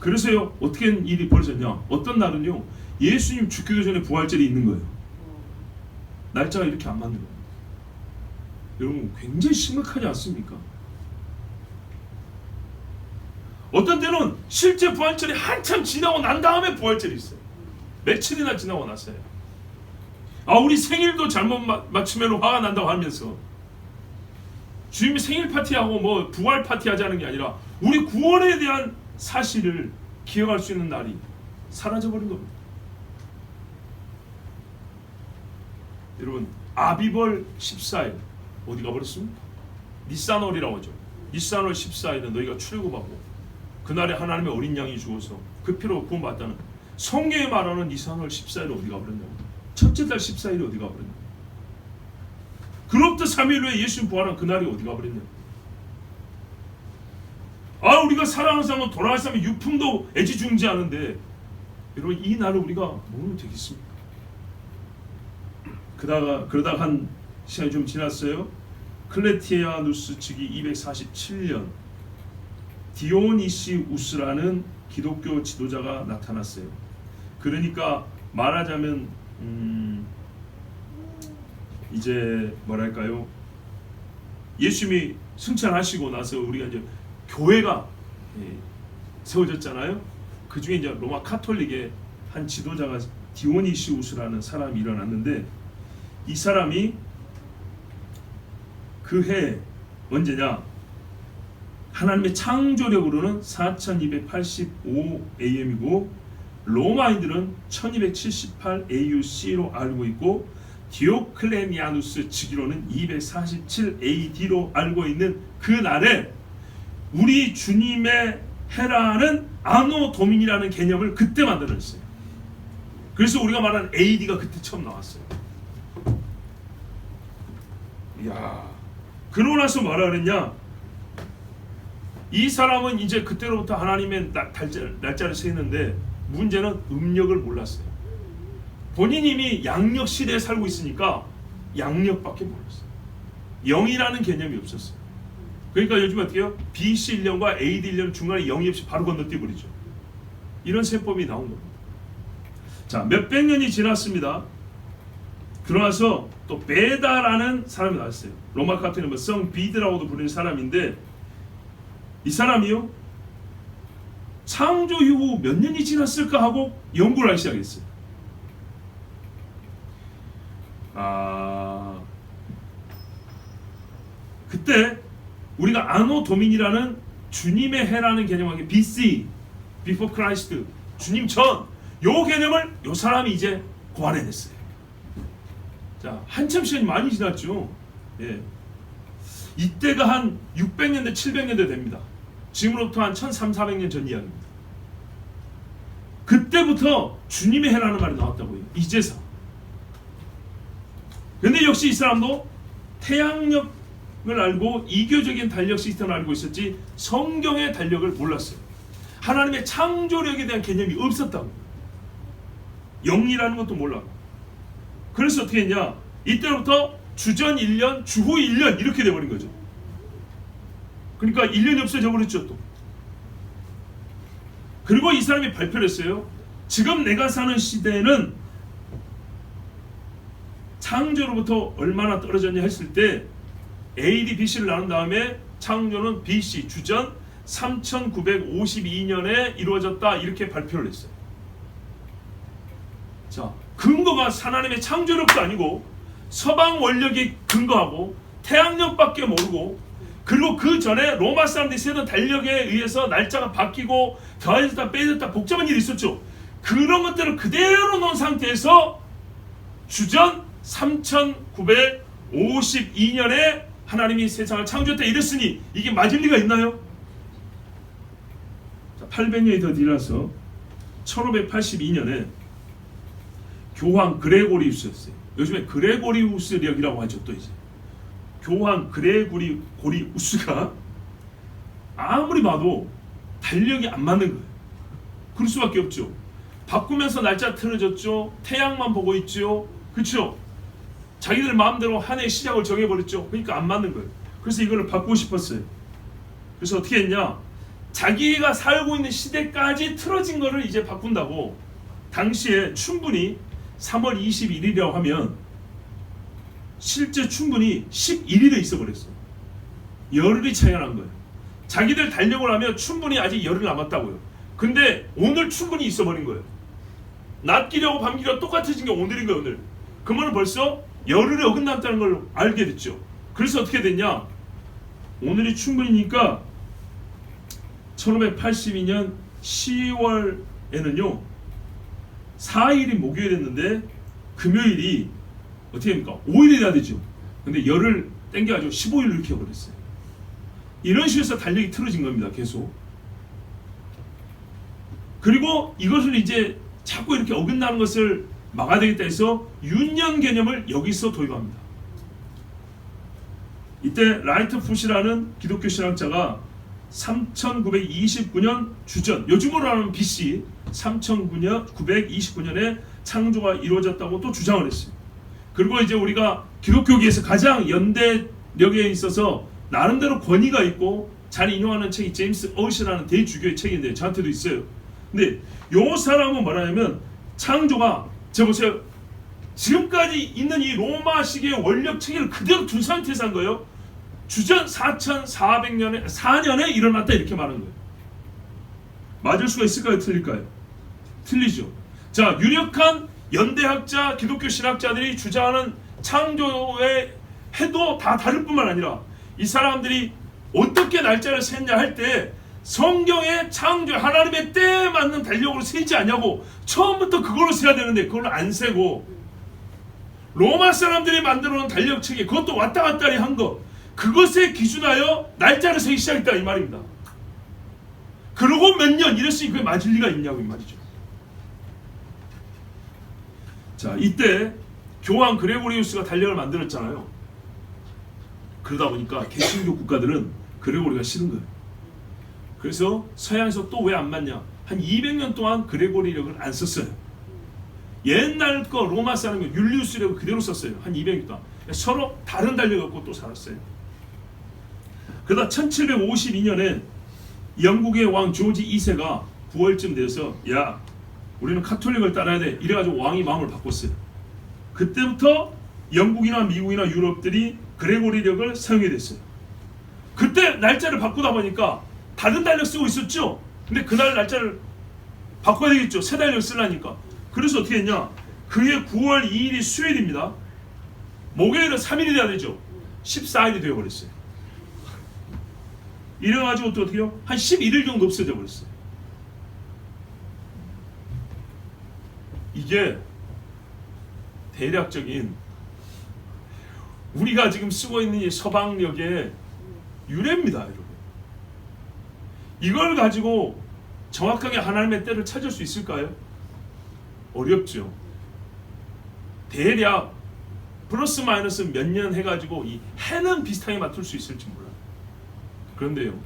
그래서요, 어떻게 일이 벌어졌냐? 어떤 날은요, 예수님 죽기 전에 부활절이 있는 거예요. 날짜가 이렇게 안 맞는 거예요. 여러분, 굉장히 심각하지 않습니까? 어떤 때는 실제 부활절이 한참 지나고 난 다음에 부활절이 있어요. 며칠이나 지나고 났어요. 우리 생일도 잘못 맞추면 화가 난다고 하면서 주님이 생일 파티하고 뭐 부활 파티 하자는 게 아니라 우리 구원에 대한 사실을 기억할 수 있는 날이 사라져버린 겁니다. 여러분, 아비벌 14일 어디 가버렸습니까? 니산월이라고 하죠. 니산월 14일은 너희가 출애굽하고 그날에 하나님의 어린 양이 죽어서 그 피로 구원받다는 성경에 말하는 니산월 14일은 어디 가버렸냐고. 첫째 달 14일이 어디 가버렸냐고. 그로부터 3일 후에 예수님 부활한 그날이 어디 가버렸냐고. 우리가 사랑하는 사람은 돌아갈 사람이 유품도 애지중지하는데 여러분, 이 날을 우리가 모르면 되겠습니까? 그러다가 한 시간이 좀 지났어요. 클레티아누스 측이 247년 디오니시우스라는 기독교 지도자가 나타났어요. 그러니까 말하자면 이제 뭐랄까요, 예수님이 승천하시고 나서 우리가 이제 교회가 세워졌잖아요. 그 중에 이제 로마 카톨릭의 한 지도자가 디오니시우스라는 사람이 일어났는데, 이 사람이 그 해 언제냐? 하나님의 창조력으로는 4285 AM이고 로마인들은 1278 AUC로 알고 있고 디오클레니아누스 즉위로는 247 AD로 알고 있는 그 날에 우리 주님의 해라는 아노 도민이라는 개념을 그때 만들어냈어요. 그래서 우리가 말하는 AD가 그때 처음 나왔어요. 이야, 그러고 나서 뭐라 그랬냐? 이 사람은 이제 그때로부터 하나님의 날짜를 세는데 문제는 음력을 몰랐어요. 본인이 이미 양력 시대에 살고 있으니까 양력밖에 몰랐어요. 0이라는 개념이 없었어요. 그러니까 요즘 어떻게 해요? BC 1년과 AD 1년 중간에 0이 없이 바로 건너뛰어버리죠. 이런 세법이 나온 겁니다. 자, 몇백 년이 지났습니다. 그러나서 또 베다라는 사람이 나왔어요. 로마 카톨릭은 성 비드라고도 부르는 사람인데, 이 사람이요, 창조 이후 몇 년이 지났을까 하고 연구를 하기 시작했어요. 그때 우리가 아노 도민이라는 주님의 해라는 개념하게 BC, Before Christ, 주님 전, 요 개념을 요 사람이 이제 고안해냈어요. 자, 한참 시간이 많이 지났죠. 예. 이때가 한 600년대, 700년대 됩니다. 지금으로부터 한 1300~1400년 전 이야기입니다. 그때부터 주님의 해라는 말이 나왔다고요. 이제서. 근데 역시 이 사람도 태양력을 알고 이교적인 달력 시스템을 알고 있었지 성경의 달력을 몰랐어요. 하나님의 창조력에 대한 개념이 없었다고. 영이라는 것도 몰랐고. 그래서 어떻게 했냐? 이때부터 주전 1년, 주후 1년 이렇게 돼버린 거죠. 그러니까 1년이 없어져 버렸죠 또. 그리고 이 사람이 발표를 했어요. 지금 내가 사는 시대는 창조로부터 얼마나 떨어졌냐 했을 때 AD, BC를 나눈 다음에 창조는 BC, 주전 3952년에 이루어졌다 이렇게 발표를 했어요. 자, 근거가 하나님의 창조력도 아니고 서방 원력이 근거하고 태양력밖에 모르고, 그리고 그 전에 로마 사람들이 세던 달력에 의해서 날짜가 바뀌고 더해졌다 빼졌다 복잡한 일이 있었죠. 그런 것들을 그대로 놓은 상태에서 주전 3952년에 하나님이 세상을 창조했다 이랬으니 이게 맞을 리가 있나요? 자, 800년이 더 뒤라서 1582년에 교황 그레고리우스였어요. 요즘에 그레고리우스력이라고 하죠. 또 이제 교황 그레고리우스가 아무리 봐도 달력이 안 맞는 거예요. 그럴 수밖에 없죠. 바꾸면서 날짜 틀어졌죠. 태양만 보고 있죠. 그렇죠? 자기들 마음대로 한 해 시작을 정해버렸죠. 그러니까 안 맞는 거예요. 그래서 이거를 바꾸고 싶었어요. 그래서 어떻게 했냐, 자기가 살고 있는 시대까지 틀어진 거를 이제 바꾼다고. 당시에 충분히 3월 21일이라고 하면 실제 충분히 11일에 있어버렸어요. 열흘이 차이가 난 거예요. 자기들 달력을 하면 충분히 아직 열흘 남았다고요. 근데 오늘 충분히 있어버린 거예요. 낮 길이하고 밤 길이가 똑같아진 게 오늘인 거예요. 오늘. 그러면 벌써 열흘에 어긋났다는 걸 알게 됐죠. 그래서 어떻게 됐냐, 오늘이 충분히니까 1582년 10월에는요 4일이 목요일이었는데 금요일이 어떻게 됩니까? 5일이 돼야 되죠. 근데 열을 땡겨가지고 15일로 이렇게 해버렸어요. 이런 식으로 해서 달력이 틀어진 겁니다. 계속. 그리고 이것을 이제 자꾸 이렇게 어긋나는 것을 막아야 되겠다 해서 윤년 개념을 여기서 도입합니다. 이때 라이트 푸시라는 기독교 신학자가 3929년 주전, 요즘으로 하면 BC 3929년에 창조가 이루어졌다고 또 주장을 했어요. 그리고 이제 우리가 기독교계에서 가장 연대력에 있어서 나름대로 권위가 있고 잘 인용하는 책이 제임스 어시라는 대주교의 책인데 저한테도 있어요. 근데 요 사람은 뭐라냐면 창조가, 저 보세요, 지금까지 있는 이 로마식의 원력 체계를 그대로 둔 상태에서 한 거예요. 주전 4400년에 4년에 일어났다 이렇게 말한 거예요. 맞을 수가 있을까요? 틀릴까요? 틀리죠. 자, 유력한 연대학자, 기독교 신학자들이 주장하는 창조의 해도 다 다를 뿐만 아니라 이 사람들이 어떻게 날짜를 셌냐 할 때 성경의 창조, 하나님의 때에 맞는 달력으로 세지 않냐고. 처음부터 그걸로 세야 되는데 그걸로 안 세고 로마 사람들이 만들어 놓은 달력 체계, 그것도 왔다 갔다 한 거, 그것에 기준하여 날짜를 세기 시작했다 이 말입니다. 그러고 몇 년 이랬으니 그게 맞을 리가 있냐고 이 말이죠. 자, 이때 교황 그레고리우스가 달력을 만들었잖아요. 그러다 보니까 개신교 국가들은 그레고리가 싫은 거예요. 그래서 서양에서 또 왜 안 맞냐, 한 200년 동안 그레고리력을 안 썼어요. 옛날 거 로마 사람 율리우스력을 그대로 썼어요. 한 200년 동안. 서로 다른 달력 갖고 또 살았어요. 그러다 1752년에 영국의 왕 조지 2세가 9월쯤 돼서 야, 우리는 카톨릭을 따라야 돼 이래가지고 왕이 마음을 바꿨어요. 그때부터 영국이나 미국이나 유럽들이 그레고리력을 사용하게 됐어요. 그때 날짜를 바꾸다 보니까 다른 달력 쓰고 있었죠. 근데 그날 날짜를 바꿔야 되겠죠. 새 달력 쓰려니까. 그래서 어떻게 했냐, 그해 9월 2일이 수요일입니다. 목요일은 3일이 돼야 되죠. 14일이 되어버렸어요. 이래가지고 또 어떻게 해요? 한 11일 정도 없어져 버렸어요. 이게 대략적인 우리가 지금 쓰고 있는 이 서방력의 유래입니다, 여러분. 이걸 가지고 정확하게 하나님의 때를 찾을 수 있을까요? 어렵죠. 대략 플러스 마이너스 몇 년 해가지고 이 해는 비슷하게 맞출 수 있을지 몰라요. 그런데요,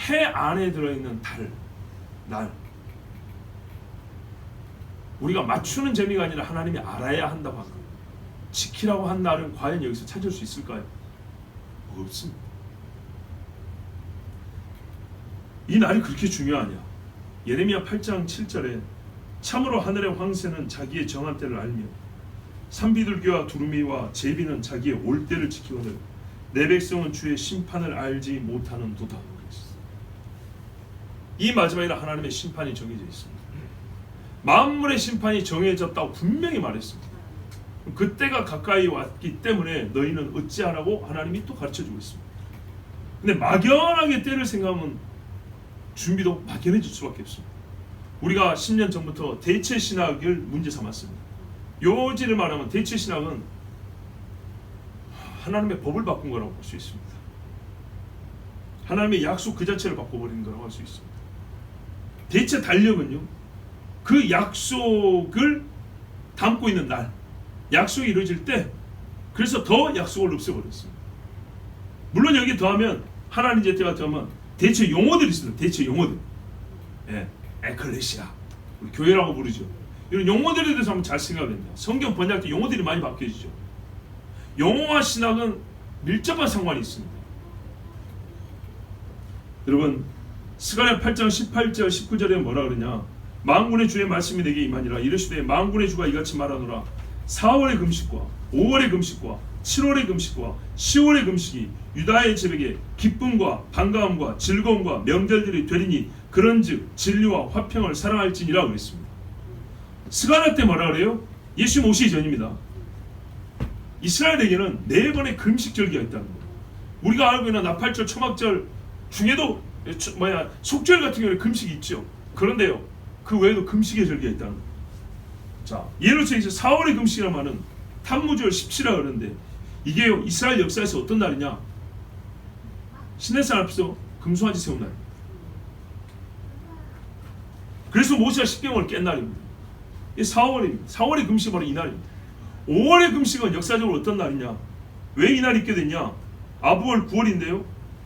해 안에 들어있는 달, 날, 우리가 맞추는 재미가 아니라 하나님이 알아야 한다고 한 거예요. 지키라고 한 날은 과연 여기서 찾을 수 있을까요? 없습니다. 이 날이 그렇게 중요하냐? 예레미야 8장 7절에 참으로 하늘의 황새는 자기의 정한 때를 알며 산비둘기와 두루미와 제비는 자기의 올 때를 지키거늘 내 백성은 주의 심판을 알지 못하는 도다. 이 마지막에는 하나님의 심판이 정해져 있습니다. 만물의 심판이 정해졌다고 분명히 말했습니다. 그때가 가까이 왔기 때문에 너희는 어찌하라고 하나님이 또 가르쳐주고 있습니다. 근데 막연하게 때를 생각하면 준비도 막연해질 수밖에 없습니다. 우리가 10년 전부터 대체신학을 문제 삼았습니다. 요지를 말하면 대체신학은 하나님의 법을 바꾼 거라고 볼 수 있습니다. 하나님의 약속 그 자체를 바꿔버린 거라고 할 수 있습니다. 대체 달력은요, 그 약속을 담고 있는 날, 약속이 이루어질 때, 그래서 더 약속을 없애버렸습니다. 물론 여기 더하면 하나님 제때가 더하면 대체 용어들이 있습니다. 대체 용어들, 예, 에클레시아, 우리 교회라고 부르죠. 이런 용어들에 대해서 한번 잘 생각해야 됩니다. 성경 번역할 때 용어들이 많이 바뀌어지죠. 영어와 신학은 밀접한 상관이 있습니다. 여러분, 스가랴 8장 18절 19절에 뭐라 그러냐? 만군의 주의 말씀이 내게 임하니라. 이르시되 만군의 주가 이같이 말하노라. 4월의 금식과 5월의 금식과 7월의 금식과 10월의 금식이 유다의 집에게 기쁨과 반가움과 즐거움과 명절들이 되리니 그런즉 진리와 화평을 사랑할지니라 그랬습니다. 스가랴 때 뭐라 그래요? 예수 오시기 전입니다. 이스라엘에게는 4번의 금식절기가 있다는 거예요. 우리가 알고 있는 나팔절, 초막절 중에도 속절 같은 경우에 금식이 있죠. 그런데요, 그 외에도 금식의 절기가 있다는 거예요. 자, 예를 들어서 이제 4월의 금식이라는 말은 탄무절 17이라 그러는데 이게 이스라엘 역사에서 어떤 날이냐? 신내산 앞에서 금송아지 세운 날. 그래서 모세가 십계명을 깬 날입니다. 이 4월입니다. 4월의 금식이 바로 이 날입니다. 5월의 금식은 역사적으로 어떤 날이냐? 왜 이 날이 있게 됐냐? 아부월 9월인데요.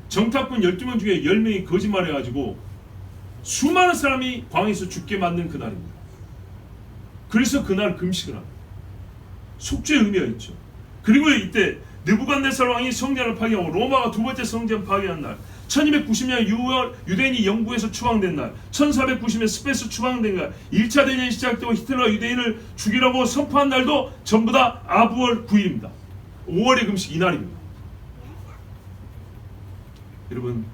정탐꾼 12명 중에 10명이 거짓말해가지고 수많은 사람이 광에서 죽게 만든 그 날입니다. 그래서 그날 금식을 합니다. 속죄의 의미가 있죠. 그리고 이때 느부갓네살 왕이 성전을 파괴하고 로마가 두 번째 성전 파괴한 날, 1290년 6월 유대인이 영국에서 추방된 날, 1490년 스페인에서 추방된 날, 1차 대전이 시작되고 히틀러가 유대인을 죽이라고 선포한 날도 전부 다 아부월 9일입니다. 5월의 금식 이날입니다. 여러분,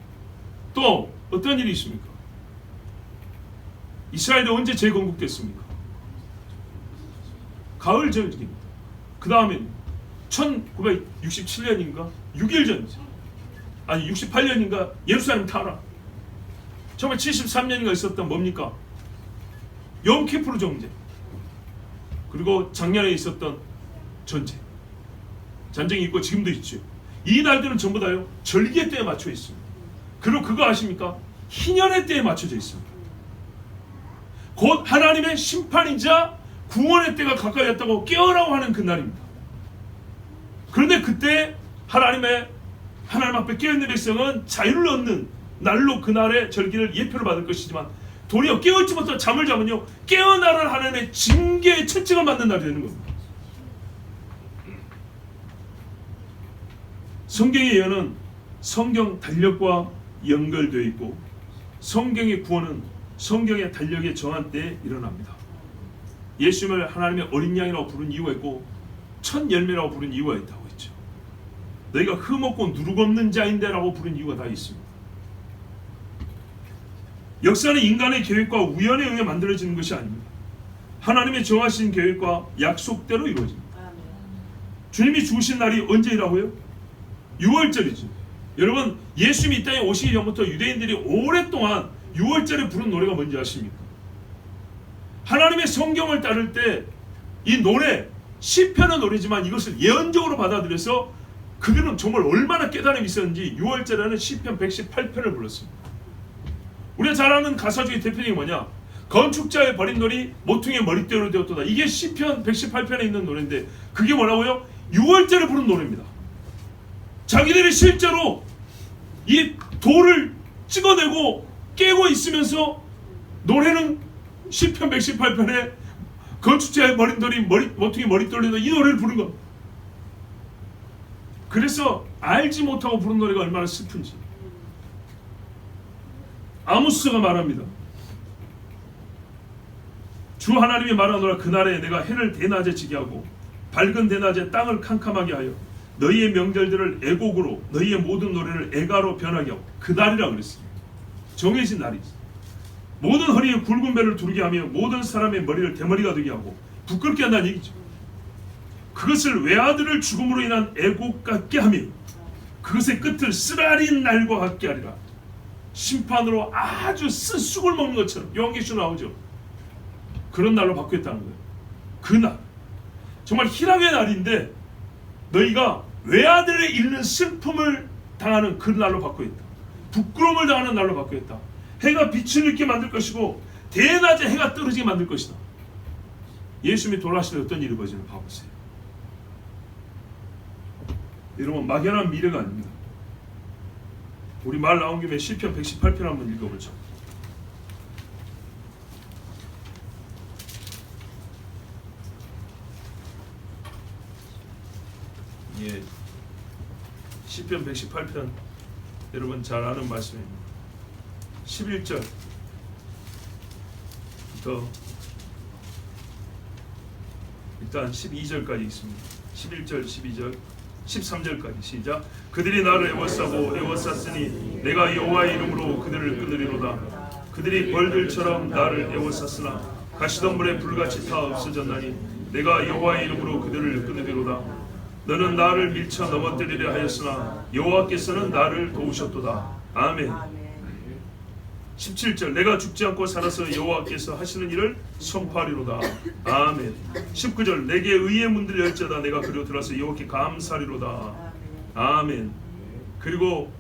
또 어떤 일이 있습니까? 이스라엘이 언제 재건국됐습니까? 가을 절기입니다. 그 다음에 1967년인가 6일 전이죠. 아니 68년인가 예루살렘 타락. 1973년인가 있었던 뭡니까? 염키푸르 정제. 그리고 작년에 있었던 전쟁. 전쟁이 있고 지금도 있죠. 이 날들은 전부 다요 절기의 때에 맞춰 있습니다. 그리고 그거 아십니까? 희년의 때에 맞춰져 있습니다. 곧 하나님의 심판이자 구원의 때가 가까이 왔다고 깨어라고 하는 그날입니다. 그런데 그때 하나님 앞에 깨어있는 백성은 자유를 얻는 날로 그날의 절기를 예표를 받을 것이지만 도리어 깨어있지 못한 잠을 자면요 깨어나는 하나님의 징계의 채찍을 맞는 날이 되는 겁니다. 성경의 예언은 성경 달력과 연결되어 있고 성경의 구원은 성경의 달력에 정한 때에 일어납니다. 예수님을 하나님의 어린 양이라고 부른 이유가 있고 첫 열매라고 부른 이유가 있다고 했죠. 너희가 흠없고 누룩 없는 자인데 라고 부른 이유가 다 있습니다. 역사는 인간의 계획과 우연에 의해 만들어지는 것이 아닙니다. 하나님의 정하신 계획과 약속대로 이루어집니다. 주님이 죽으신 날이 언제이라고요? 6월절이죠. 여러분, 예수님이 이 땅에 오시기 전부터 유대인들이 오랫동안 6월절에 부른 노래가 뭔지 아십니까? 하나님의 성경을 따를 때 이 노래, 시편의 노래지만 이것을 예언적으로 받아들여서 그들은 정말 얼마나 깨달음이 있었는지 6월절에는 시편 118편을 불렀습니다. 우리가 잘 아는 가사 중에 대표적인 뭐냐? 건축자의 버린 돌이 모퉁이의 머릿대로 되었도다. 이게 시편 118편에 있는 노래인데 그게 뭐라고요? 6월절에 부른 노래입니다. 자기들이 실제로 이 돌을 찍어내고 깨고 있으면서 노래는 시편 118편에 건축자의 버린 돌이 모퉁이 머릿돌리다 이 노래를 부른 겁니다. 그래서 알지 못하고 부른 노래가 얼마나 슬픈지. 아모스가 말합니다. 주 하나님이 말하노라. 그날에 내가 해를 대낮에 지게 하고 밝은 대낮에 땅을 캄캄하게 하여 너희의 명절들을 애곡으로 너희의 모든 노래를 애가로 변하게 하고 그날이라 그랬습니다. 정해진 날이 있어요. 모든 허리에 굵은 배를 두르게 하며 모든 사람의 머리를 대머리가 되게 하고 부끄럽게 한다는 얘기죠. 그것을 외아들을 죽음으로 인한 애곡 같게 하며 그것의 끝을 쓰라린 날과 같게 하리라. 심판으로 아주 쓴 쑥을 먹는 것처럼 요한계시록 나오죠. 그런 날로 바뀌었다는 거예요. 그날 정말 희락의 날인데 너희가 외아들에 이르는 슬픔을 당하는 그 날로 바뀌었다. 부끄러움을 당하는 날로 바뀌었다. 해가 빛을 잃게 만들 것이고 대낮에 해가 떨어지게 만들 것이다. 예수님이 돌아가실 때 어떤 일이 벌어지는지 봐보세요. 여러분, 막연한 미래가 아닙니다. 우리 말 나온 김에 시편 118편 한번 읽어보죠. 예. 예. 시편 118편 여러분 잘 아는 말씀입니다. 11절부터 일단 12절까지 있습니다. 11절, 12절, 13절까지 시작. 그들이 나를 애워싸고 애워쌌으니 내가 여호와의 이름으로 그들을 끊으리로다. 그들이 벌들처럼 나를 애워쌌으나 가시덤불에 불같이 타 없어졌나니 내가 여호와의 이름으로 그들을 끊으리로다. 너는 나를 밀쳐 넘어뜨리려 하였으나 여호와께서는 나를 도우셨도다. 아멘. 17절 내가 죽지 않고 살아서 여호와께서 하시는 일을 선포하리로다. 아멘. 19절 내게 의의 문들 열자다. 내가 그리로 들어서 여호와께 감사하리로다. 아멘. 그리고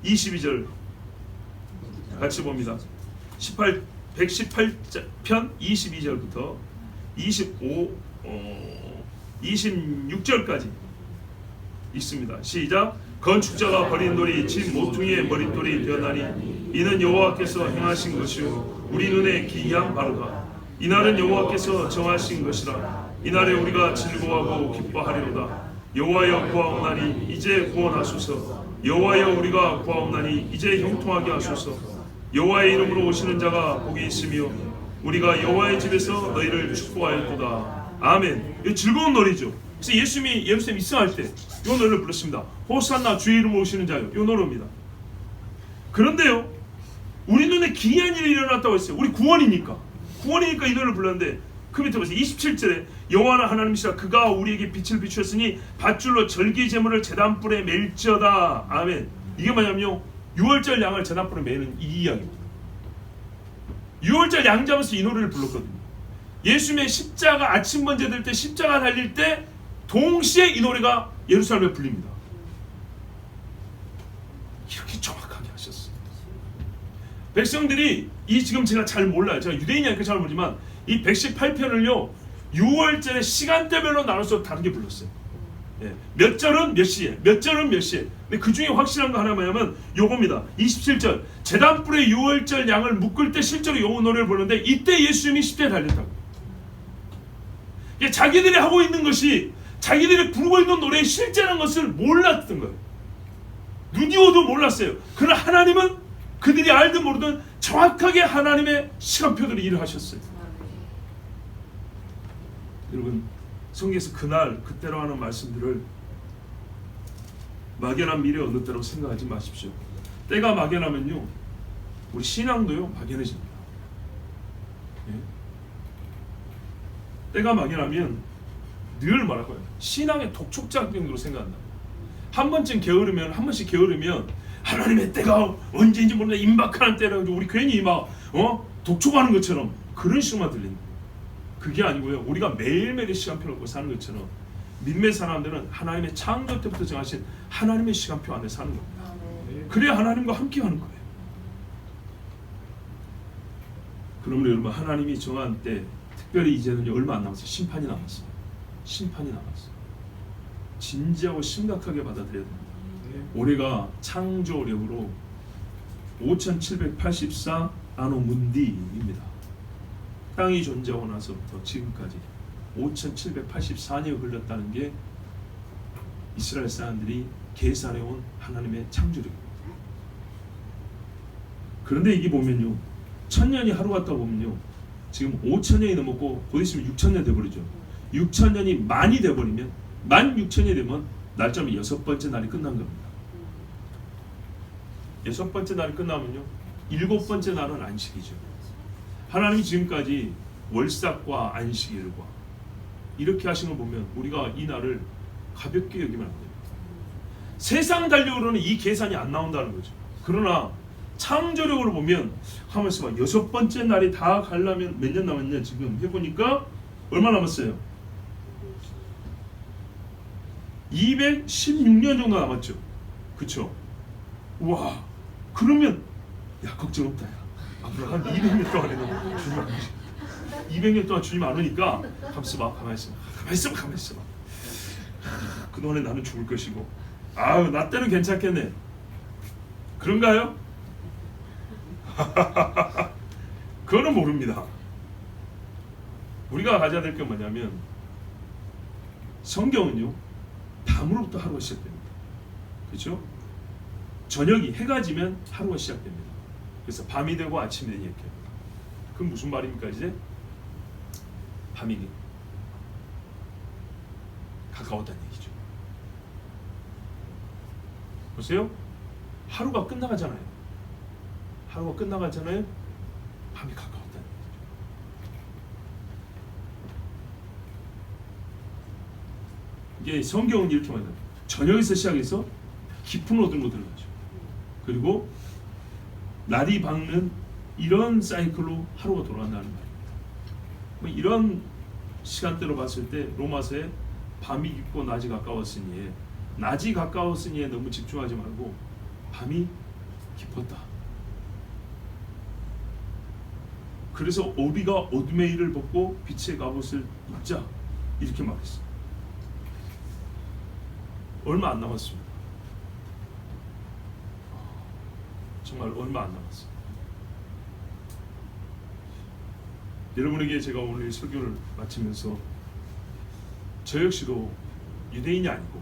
22절 같이 봅니다. 118편 22절부터 26절까지 있습니다. 시작. 건축자가 버린 돌이 진 모퉁이의 머릿돌이 되었나니 이는 여호와께서 행하신 것이요 우리 눈에 기이한 바로다. 이날은 여호와께서 정하신 것이라. 이날에 우리가 즐거워하고 기뻐하리로다. 여호와여 구하옵나니 이제 구원하소서. 여호와여 우리가 구하옵나니 이제 형통하게 하소서. 여호와의 이름으로 오시는 자가 복이 있으며 우리가 여호와의 집에서 너희를 축복하였도다. 아멘. 이 즐거운 노래죠. 그래서 예수님이 예루살렘 입성할 때 이 노래를 불렀습니다. 호산나 주의 이름으로 오시는 자요. 이 노래입니다. 그런데요, 우리 눈에 기이한 일이 일어났다고 했어요. 우리 구원이니까 이 노래를 불렀는데 그 밑에 보세요. 27절에 여호와는 하나님이시라. 그가 우리에게 빛을 비추었으니 밧줄로 절기 제물을 제단불에 맬지어다. 아멘. 이게 뭐냐면요, 6월절 양을 제단불에 매는 이 이야기입니다. 6월절 양 잡아서 이 노래를 불렀거든요. 예수님의 십자가 아침 번제 될 때 십자가 달릴 때 동시에 이 노래가 예루살렘에 불립니다. 이렇게 정확하게 하셨어요. 백성들이 이 지금 제가 잘 몰라요. 제가 유대인이니까 잘 모르지만 이 118편을요 6월절에 시간대별로 나눠서 다르게 불렀어요. 예, 몇 절은 몇 시에, 몇 절은 몇 시에. 근데 그 중에 확실한 거 하나 뭐냐면 요겁니다. 27절 제단불에 6월절 양을 묶을 때 실제로 요 노래를 부르는데 이때 예수님이 십자가에 달렸다고. 자기들이 하고 있는 것이 자기들이 부르고 있는 노래의 실제라는 것을 몰랐던 거예요. 누디오도 몰랐어요. 그러나 하나님은 그들이 알든 모르든 정확하게 하나님의 시간표대로 일을 하셨어요. 여러분 성경에서 그날 그때로 하는 말씀들을 막연한 미래 어느 때로 생각하지 마십시오. 때가 막연하면요 우리 신앙도요 막연해집니다. 예? 때가 막연하면 늘 말할 거예요. 신앙의 독촉작용으로 생각한다. 한 번쯤 게으르면 한 번씩 게으르면 하나님의 때가 언제인지 모르는데 임박하는 때라고 우리 괜히 막 독촉하는 것처럼 그런 식으로만 들린다. 그게 아니고요. 우리가 매일매일 시간표를 놓고 사는 것처럼 믿음의 사람들은 하나님의 창조 때부터 정하신 하나님의 시간표 안에 사는 겁니다. 그래야 하나님과 함께하는 거예요. 그러므로 여러분 하나님이 정한 때 특별히 이제는 얼마 안 남았어요. 심판이 남았어요. 진지하고 심각하게 받아들여야 됩니다. 올해가 창조력으로 5784 아노 문디입니다. 땅이 존재하고 나서부터 지금까지 5784년이 흘렀다는 게 이스라엘 사람들이 계산해온 하나님의 창조력입니다. 그런데 이게 보면요 1000년이 하루 같다 보면요 지금 5000년이 넘었고 곧 있으면 6000년 돼버리죠. 6000년이 만이 돼버리면 16,000년이 되면 날짜는 6번째 날이 끝난 겁니다. 6번째 날이 끝나면요 7번째 날은 안식이죠. 하나님이 지금까지 월삭과 안식일과 이렇게 하신 걸 보면 우리가 이 날을 가볍게 여기면 안 됩니다. 세상 달력으로는 이 계산이 안 나온다는 거죠. 그러나 창조력으로 보면 하면서 6번째 날이 다 가려면 몇 년 남았냐 지금 해보니까 얼마 남았어요? 216년 정도 남았죠. 그쵸? 와 그러면 야 걱정 없다. 야. 앞으로 한 200년 동안에는 주님 안 오시. 200년 동안 주님 안 오니까 가만히 있어봐. 그동안에 나는 죽을 것이고 나 때는 괜찮겠네. 그런가요? 그거는 모릅니다. 우리가 가져야 될 게 뭐냐면 성경은요 다 밤으로부터 하루가 시작됩니다. 그렇죠? 저녁이 해가 지면 하루가 시작됩니다. 그래서 밤이 되고 아침이 되니 이렇게. 그건 무슨 말입니까? 이제 밤이 가까웠다는 얘기죠. 보세요. 하루가 끝나가잖아요. 하루가 끝나가잖아요. 밤이 가까웠다는 얘기죠. 이게 성경은 이렇게 말합니다. 저녁에서 시작해서 깊은 어둠으로 들어가죠. 그리고 날이 밝는 이런 사이클로 하루가 돌아간다는 말입니다. 뭐 이런 시간대로 봤을 때 로마서에 밤이 깊고 낮이 가까웠으니, 낮이 가까웠으니에 너무 집중하지 말고 밤이 깊었다. 그래서 우리가 어둠의 일을 벗고 빛의 갑옷을 입자, 이렇게 말했어요. 얼마 안 남았습니다. 정말 얼마 안 남았어요. 여러분에게 제가 오늘 이 설교를 마치면서 저 역시도 유대인이 아니고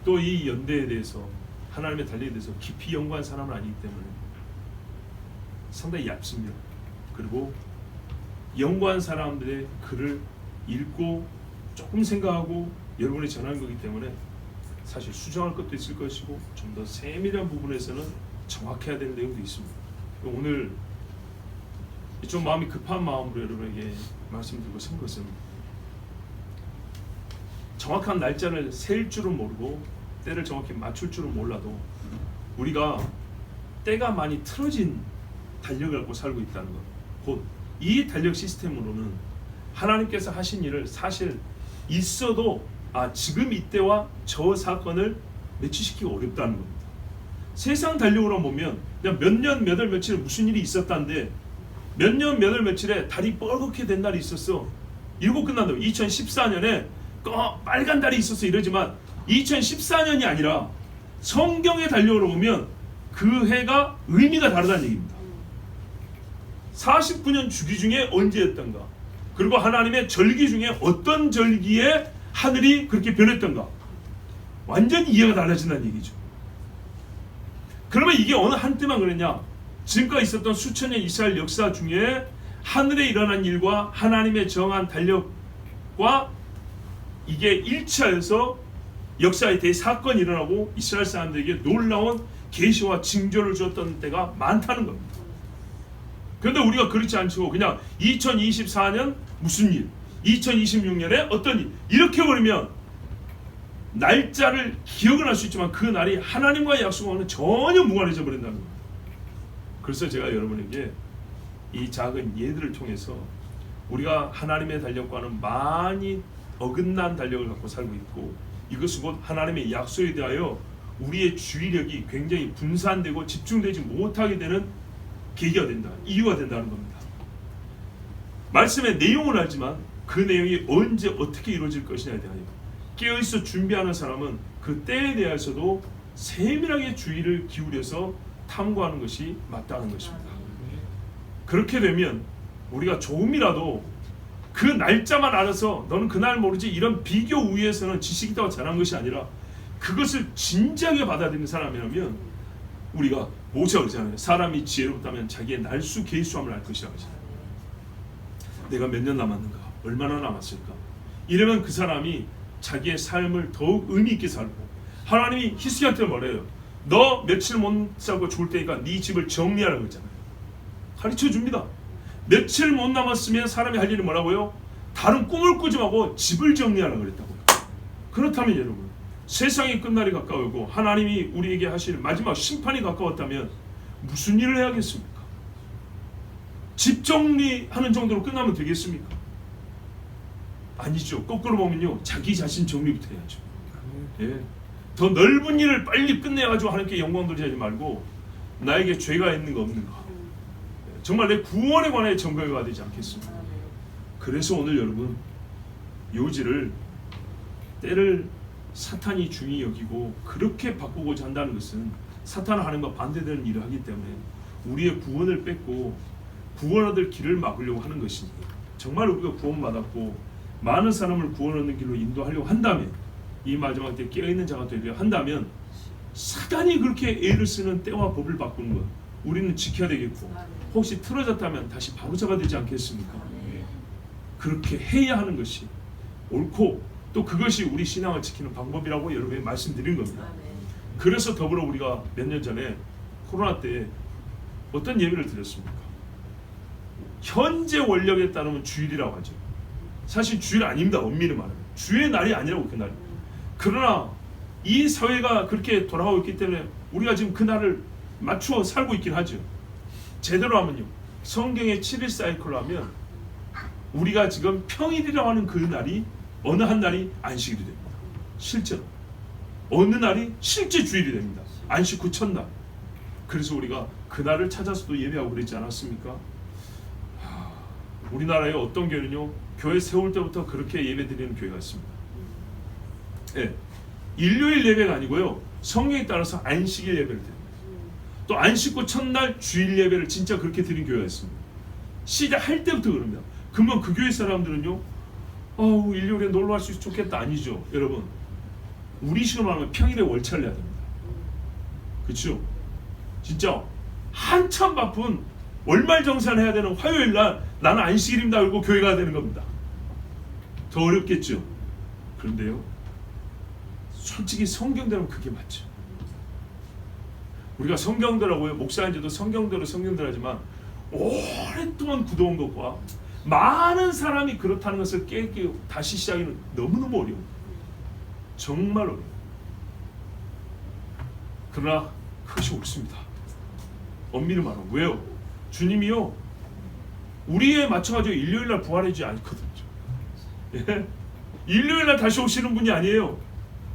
또 이 연대에 대해서, 하나님의 달리에 대해서 깊이 연구한 사람은 아니기 때문에 상당히 얇습니다. 그리고 연구한 사람들의 글을 읽고 조금 생각하고 여러분이 전하는 거기 때문에 사실 수정할 것도 있을 것이고 좀 더 세밀한 부분에서는 정확해야 되는 내용도 있습니다. 오늘 좀 마음이 급한 마음으로 여러분에게 말씀드리고 싶은 것은, 정확한 날짜를 셀 줄은 모르고 때를 정확히 맞출 줄은 몰라도 우리가 때가 많이 틀어진 달력을 갖고 살고 있다는 것, 곧 이 달력 시스템으로는 하나님께서 하신 일을 사실 있어도 지금 이때와 저 사건을 매치시키기 어렵다는 겁니다. 세상 달력으로 보면 그냥 몇 년 몇 월 며칠에 무슨 일이 있었다는데, 몇 년 몇 월 며칠에 달이 뻘겋게 된 날이 있었어. 이러고 끝난다고. 2014년에 빨간 달이 있었어 이러지만 2014년이 아니라 성경의 달력으로 보면 그 해가 의미가 다르다는 얘기입니다. 49년 주기 중에 언제였던가, 그리고 하나님의 절기 중에 어떤 절기에 하늘이 그렇게 변했던가, 완전히 이해가 달라진다는 얘기죠. 그러면 이게 어느 한때만 그랬냐? 지금까지 있었던 수천 년 이스라엘 역사 중에 하늘에 일어난 일과 하나님의 정한 달력과 이게 일치하여서 역사의 대사건이 일어나고 이스라엘 사람들에게 놀라운 계시와 징조를 주었던 때가 많다는 겁니다. 그런데 우리가 그렇지 않고 그냥 2024년 무슨 일, 2026년에 어떤 일, 이렇게 버리면 날짜를 기억은 할 수 있지만 그 날이 하나님과의 약속과는 전혀 무관해져 버린다는 겁니다. 그래서 제가 여러분에게 이 작은 예들을 통해서 우리가 하나님의 달력과는 많이 어긋난 달력을 갖고 살고 있고, 이것은 곧 하나님의 약속에 대하여 우리의 주의력이 굉장히 분산되고 집중되지 못하게 되는 계기가 된다, 이유가 된다는 겁니다. 말씀의 내용은 알지만 그 내용이 언제 어떻게 이루어질 것이냐에 대하여 깨어있어 준비하는 사람은 그 때에 대해서도 세밀하게 주의를 기울여서 탐구하는 것이 마땅한 것입니다. 그렇게 되면 우리가 조금이라도 그 날짜만 알아서 너는 그날 모르지 이런 비교 우위에서는 지식이 있다고 전한 것이 아니라 그것을 진지하게 받아들이는 사람이라면, 우리가 모세가 그러잖아요. 사람이 지혜롭다면 자기의 날수 계수함을 알 것이라고 하잖아요. 내가 몇 년 남았는가, 얼마나 남았을까, 이러면 그 사람이 자기의 삶을 더욱 의미 있게 살고, 하나님이 히스기야한테 뭐래요? 너 며칠 못 살고 죽을 테니까 네 집을 정리하라고 했잖아요. 가르쳐 줍니다. 며칠 못 남았으면 사람이 할 일이 뭐라고요? 다른 꿈을 꾸지 말고 집을 정리하라고 그랬다고요. 그렇다면 여러분, 세상이 끝날이 가까우고 하나님이 우리에게 하실 마지막 심판이 가까웠다면 무슨 일을 해야겠습니까? 집 정리하는 정도로 끝나면 되겠습니까? 아니죠. 거꾸로 보면요, 자기 자신 정리부터 해야죠. 예. 더 넓은 일을 빨리 끝내가지고 하나님께 영광 돌리지 말고 나에게 죄가 있는가 없는가, 정말 내 구원에 관해 점검해야 되지 않겠습니까? 그래서 오늘 여러분, 요지를, 때를 사탄이 중히 여기고 그렇게 바꾸고자 한다는 것은 사탄은 하나님과 반대되는 일을 하기 때문에 우리의 구원을 뺏고 구원 얻을 길을 막으려고 하는 것이니, 정말 우리가 구원받았고 많은 사람을 구원 얻는 길로 인도하려고 한다면 이 마지막 때 깨어있는 자가 되려 한다면 사단이 그렇게 애를 쓰는 때와 법을 바꾸는 것 우리는 지켜야 되겠고 혹시 틀어졌다면 다시 바로잡아야 되지 않겠습니까? 그렇게 해야 하는 것이 옳고 또 그것이 우리 신앙을 지키는 방법이라고 여러분에게 말씀드린 겁니다. 그래서 더불어 우리가 몇 년 전에 코로나 때 어떤 예배를 드렸습니까? 현재 원력에 따르면 주일이라고 하죠. 사실 주일 아닙니다. 엄밀히 말하면 주의 날이 아니라고 그 날이. 그러나 이 사회가 그렇게 돌아가고 있기 때문에 우리가 지금 그 날을 맞추어 살고 있긴 하죠. 제대로 하면요. 성경의 7일 사이클로 하면 우리가 지금 평일이라고 하는 그 날이 어느 한 날이 안식일이 됩니다. 실제로 어느 날이 실제 주일이 됩니다. 안식 후 첫날. 그래서 우리가 그 날을 찾아서도 예배하고 그랬지 않았습니까? 우리나라의 어떤 교회는요, 교회 세울 때부터 그렇게 예배드리는 교회가 있습니다. 네. 일요일 예배가 아니고요, 성경에 따라서 안식일 예배를 드립니다. 또 안식 후 첫날 주일 예배를 진짜 그렇게 드린 교회가 있습니다. 시작할 때부터 그럽니다. 그러면 그 교회 사람들은요, 일요일에 놀러 갈 수 있으면 좋겠다 아니죠. 여러분, 우리 식으로 말하면 평일에 월차를 내야 됩니다. 그렇죠? 진짜 한참 바쁜 월말정산해야 되는 화요일 날 나는 안식일입니다 그리고 교회 가야 되는 겁니다. 더 어렵겠죠. 그런데요, 솔직히 성경대로 그게 맞죠. 우리가 성경대로고요, 목사인지도 성경대로 하지만 오랫동안 굳어온 것과 많은 사람이 그렇다는 것을 깨닫기 다시 시작하기는 너무너무 어려워요. 정말 어려워요. 그러나 그것이 옳습니다. 엄밀히 말하면. 왜요? 주님이요, 우리에 맞춰가지고 일요일날 부활하지 않거든요. 예? 일요일날 다시 오시는 분이 아니에요.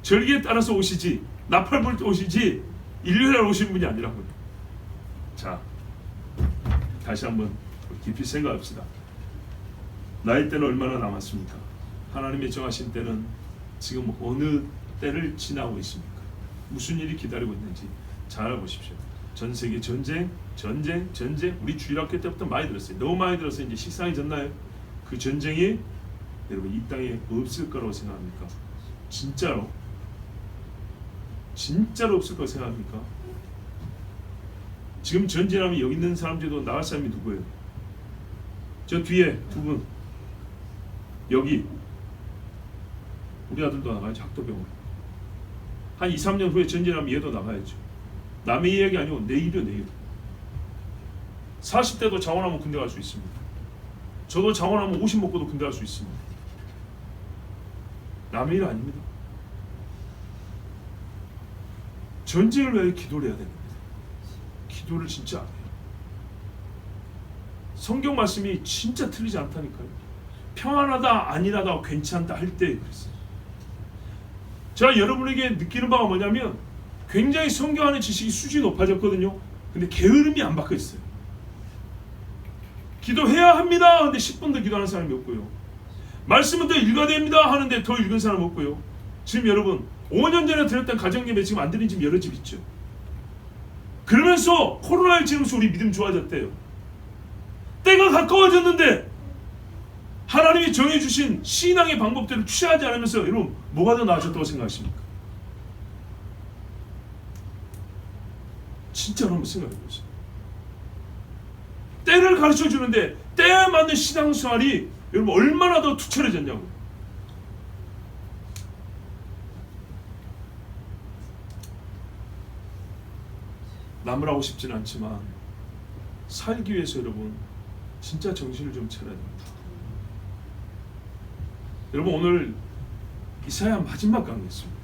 절기에 따라서 오시지, 나팔 불 때 오시지 일요일날 오시는 분이 아니라고요. 자, 다시 한번 깊이 생각합시다. 나의 때는 얼마나 남았습니까? 하나님의 정하신 때는 지금 어느 때를 지나고 있습니까? 무슨 일이 기다리고 있는지 잘 알아보십시오. 전 세계 전쟁. 우리 주일학교 때부터 많이 들었어요. 너무 많이 들어서 이제 식상이 졌나요? 그 전쟁이 여러분 이 땅에 없을 거라고 생각합니까? 진짜로 없을 거라고 생각합니까? 지금 전쟁하면 여기 있는 사람들도 나갈 사람이 누구예요? 저 뒤에 두 분, 여기 우리 아들도 나가야죠. 학도병원. 한 2, 3년 후에 전쟁하면 얘도 나가야죠. 남의 이야기 아니고 내일이요, 내일. 40대도 장원하면 군대 갈 수 있습니다. 저도 장원하면 50 먹고도 군대 갈 수 있습니다. 남의 일 아닙니다. 전쟁을 위해 기도를 해야 됩니다. 기도를 진짜 안 해요. 성경 말씀이 진짜 틀리지 않다니까요. 평안하다, 안일하다, 괜찮다 할 때 그랬어요. 제가 여러분에게 느끼는 바가 뭐냐면 굉장히 성경 안의 지식이 수준이 높아졌거든요. 근데 게으름이 안 바뀌어 있어요. 기도해야 합니다 하는데 10분 더 기도하는 사람이 없고요. 말씀은 더 읽어야 됩니다 하는데 더 읽은 사람 없고요. 지금 여러분 5년 전에 드렸던 가정예배 지금 안 드린 집 여러 집 있죠. 그러면서 코로나를 지나면서 우리 믿음 좋아졌대요. 때가 가까워졌는데 하나님이 정해주신 신앙의 방법들을 취하지 않으면서 여러분 뭐가 더 나아졌다고 생각하십니까? 진짜로 한번 생각해 보세요. 때를 가르쳐 주는데 때에 맞는 신앙생활이 여러분 얼마나 더 투철해졌냐고요. 남을 하고 싶지는 않지만 살기 위해서 여러분 진짜 정신을 좀 차려야 됩니다. 여러분 오늘 이사야 마지막 강의였습니다.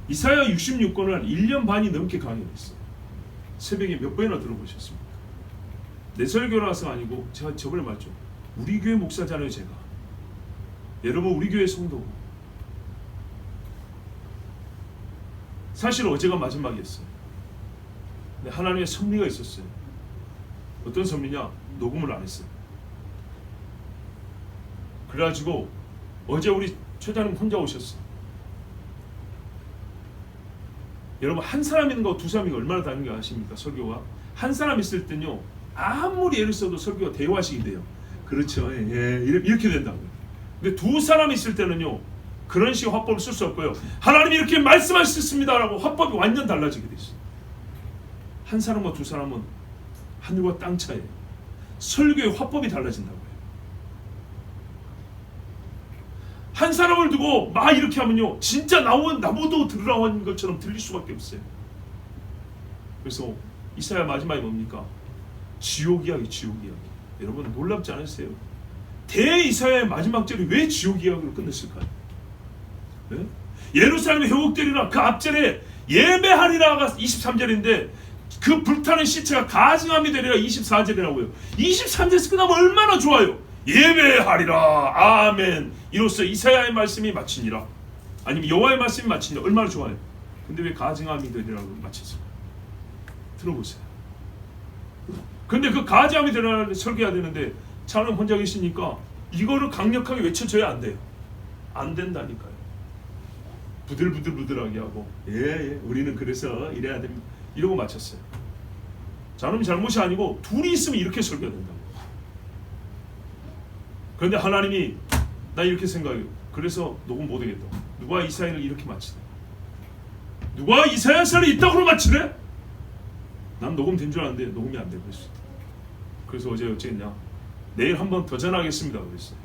이사야 66권을 1년 반이 넘게 강의했어요. 새벽에 몇 번이나 들어보셨습니까? 내 설교라서 아니고 제가 저번에 말했죠. 우리 교회 목사잖아요 제가. 여러분 우리 교회 성도. 사실 어제가 마지막이었어요. 근데 하나님의 섭리가 있었어요. 어떤 섭리냐? 녹음을 안 했어요. 그래가지고 어제 우리 최장님 혼자 오셨어요. 여러분 한 사람 있는 거 두 사람이 얼마나 다른 게 아십니까? 설교가 한 사람 있을 때는요 아무리 애를 써도 설교가 대화식이 돼요. 그렇죠. 예, 이렇게 된다고요. 근데 두 사람 있을 때는요 그런 식의 화법을 쓸 수 없고요. 하나님이 이렇게 말씀하셨습니다라고 화법이 완전 달라지게 돼 있어요. 한 사람과 두 사람은 하늘과 땅 차이에요. 설교의 화법이 달라진다고요. 한 사람을 두고 막 이렇게 하면요, 진짜 나무도 들으라는 것처럼 들릴 수밖에 없어요. 그래서 이사야 마지막에 뭡니까? 지옥 이야기, 지옥 이야기. 여러분 놀랍지 않으세요? 대이사야의 마지막 절이 왜 지옥 이야기로 끝냈을까요? 네? 예루살렘이 회복되리라, 그 앞절에 예배하리라가 23절인데 그 불타는 시체가 가증함이 되리라 24절이라고요. 23절에서 끝나면 얼마나 좋아요. 예배하리라, 아멘. 이로써 이사야의 말씀이 마치니라, 아니면 여호와의 말씀이 마치니라. 얼마나 좋아요. 근데 왜 가증함이 되리라고 마쳤을까요? 들어보세요. 근데 그 가증함이 되리라를 설교해야 되는데 차는 혼자 계시니까 이거를 강력하게 외쳐줘야 안 돼요. 안 된다니까요. 부들부들하게 하고 예, 우리는 그래서 이래야 됩니다 이러고 마쳤어요. 자는 잘못이 아니고 둘이 있으면 이렇게 설교해야 된다고. 그런데 하나님이 나 이렇게 생각해요. 그래서 녹음 못하겠다. 누가 이사야를 이렇게 마치래? 누가 이사야서를 이따구로 마치래? 난 녹음된 줄 알았는데 녹음이 안 되고 있어. 그래서 어제 어쨌냐, 내일 한 번 더 전화하겠습니다 그랬어요.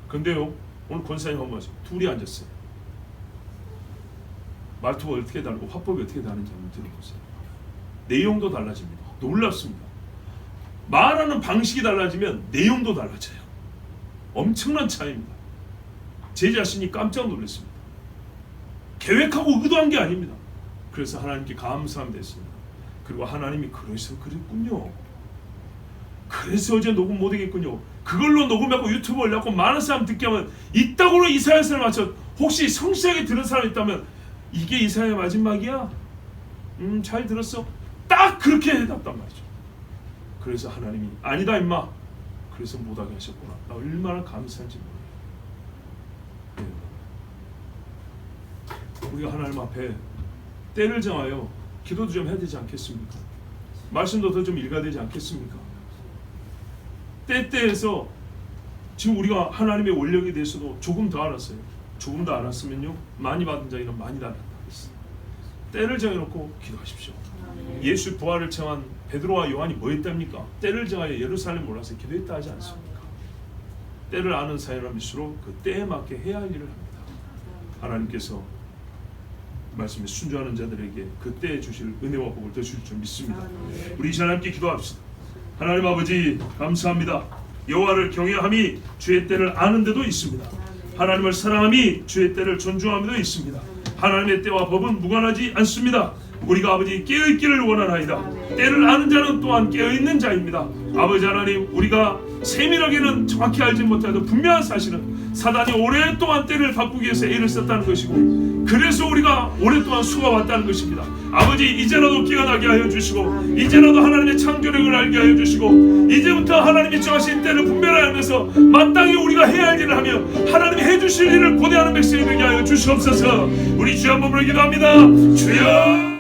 근데요, 오늘 권사님 한번 하세요. 둘이 앉았어요. 말투가 어떻게 다르고 화법이 어떻게 다른지 한번 들어보세요. 내용도 달라집니다. 놀랍습니다. 말하는 방식이 달라지면 내용도 달라져요. 엄청난 차이입니다. 제 자신이 깜짝 놀랐습니다. 계획하고 의도한 게 아닙니다. 그래서 하나님께 감사함이 됐습니다. 그리고 하나님이 그래서 그랬군요. 그래서 어제 녹음 못하겠군요. 그걸로 녹음하고 유튜브 올려고 많은 사람 듣게 하면 이따구로 이사야서를 맞춰. 혹시 성실하게 들은 사람 있다면 이게 이사야의 마지막이야? 잘 들었어? 딱 그렇게 해답단 말이죠. 그래서 하나님이 아니다 임마, 그래서 못하게 하셨구나. 나 얼마나 감사한지 몰라요. 네. 우리가 하나님 앞에 때를 정하여 기도도 좀 해야 되지 않겠습니까? 말씀도 더 좀 읽어야 되지 않겠습니까? 때때에서 지금 우리가 하나님의 원력에 대해서도 조금 더 알았어요. 조금 더 알았으면요, 많이 받은 자에는 많이 달았다 그랬어요. 때를 정해놓고 기도하십시오. 예수 부활을 청한 베드로와 요한이 뭐 했답니까? 때를 정하여 예루살렘 올라서 기도했다 하지 않습니까? 때를 아는 사람일수록 그 때에 맞게 해야 할 일을 합니다. 하나님께서 말씀에 순종하는 자들에게 그 때에 주실 은혜와 복을 더 주실 줄 믿습니다. 우리 이 시간 함께 기도합시다. 하나님 아버지 감사합니다. 여호와를 경외함이 주의 때를 아는 데도 있습니다. 하나님을 사랑함이 주의 때를 존중함에도 있습니다. 하나님의 때와 법은 무관하지 않습니다. 우리가 아버지 깨어있기를 원하나이다. 때를 아는 자는 또한 깨어있는 자입니다. 아버지 하나님, 우리가 세밀하게는 정확히 알지 못해도 분명한 사실은 사단이 오랫동안 때를 바꾸기 위해서 애를 썼다는 것이고, 그래서 우리가 오랫동안 수가 왔다는 것입니다. 아버지, 이제라도 끼가 나게 하여 주시고, 이제라도 하나님의 창조력을 알게 하여 주시고, 이제부터 하나님이 정하신 때를 분별하게 하면서 마땅히 우리가 해야 할 일을 하며 하나님이 해주실 일을 고대하는 백성이 되게 하여 주시옵소서. 우리 주여 한번 기도합니다. 주여.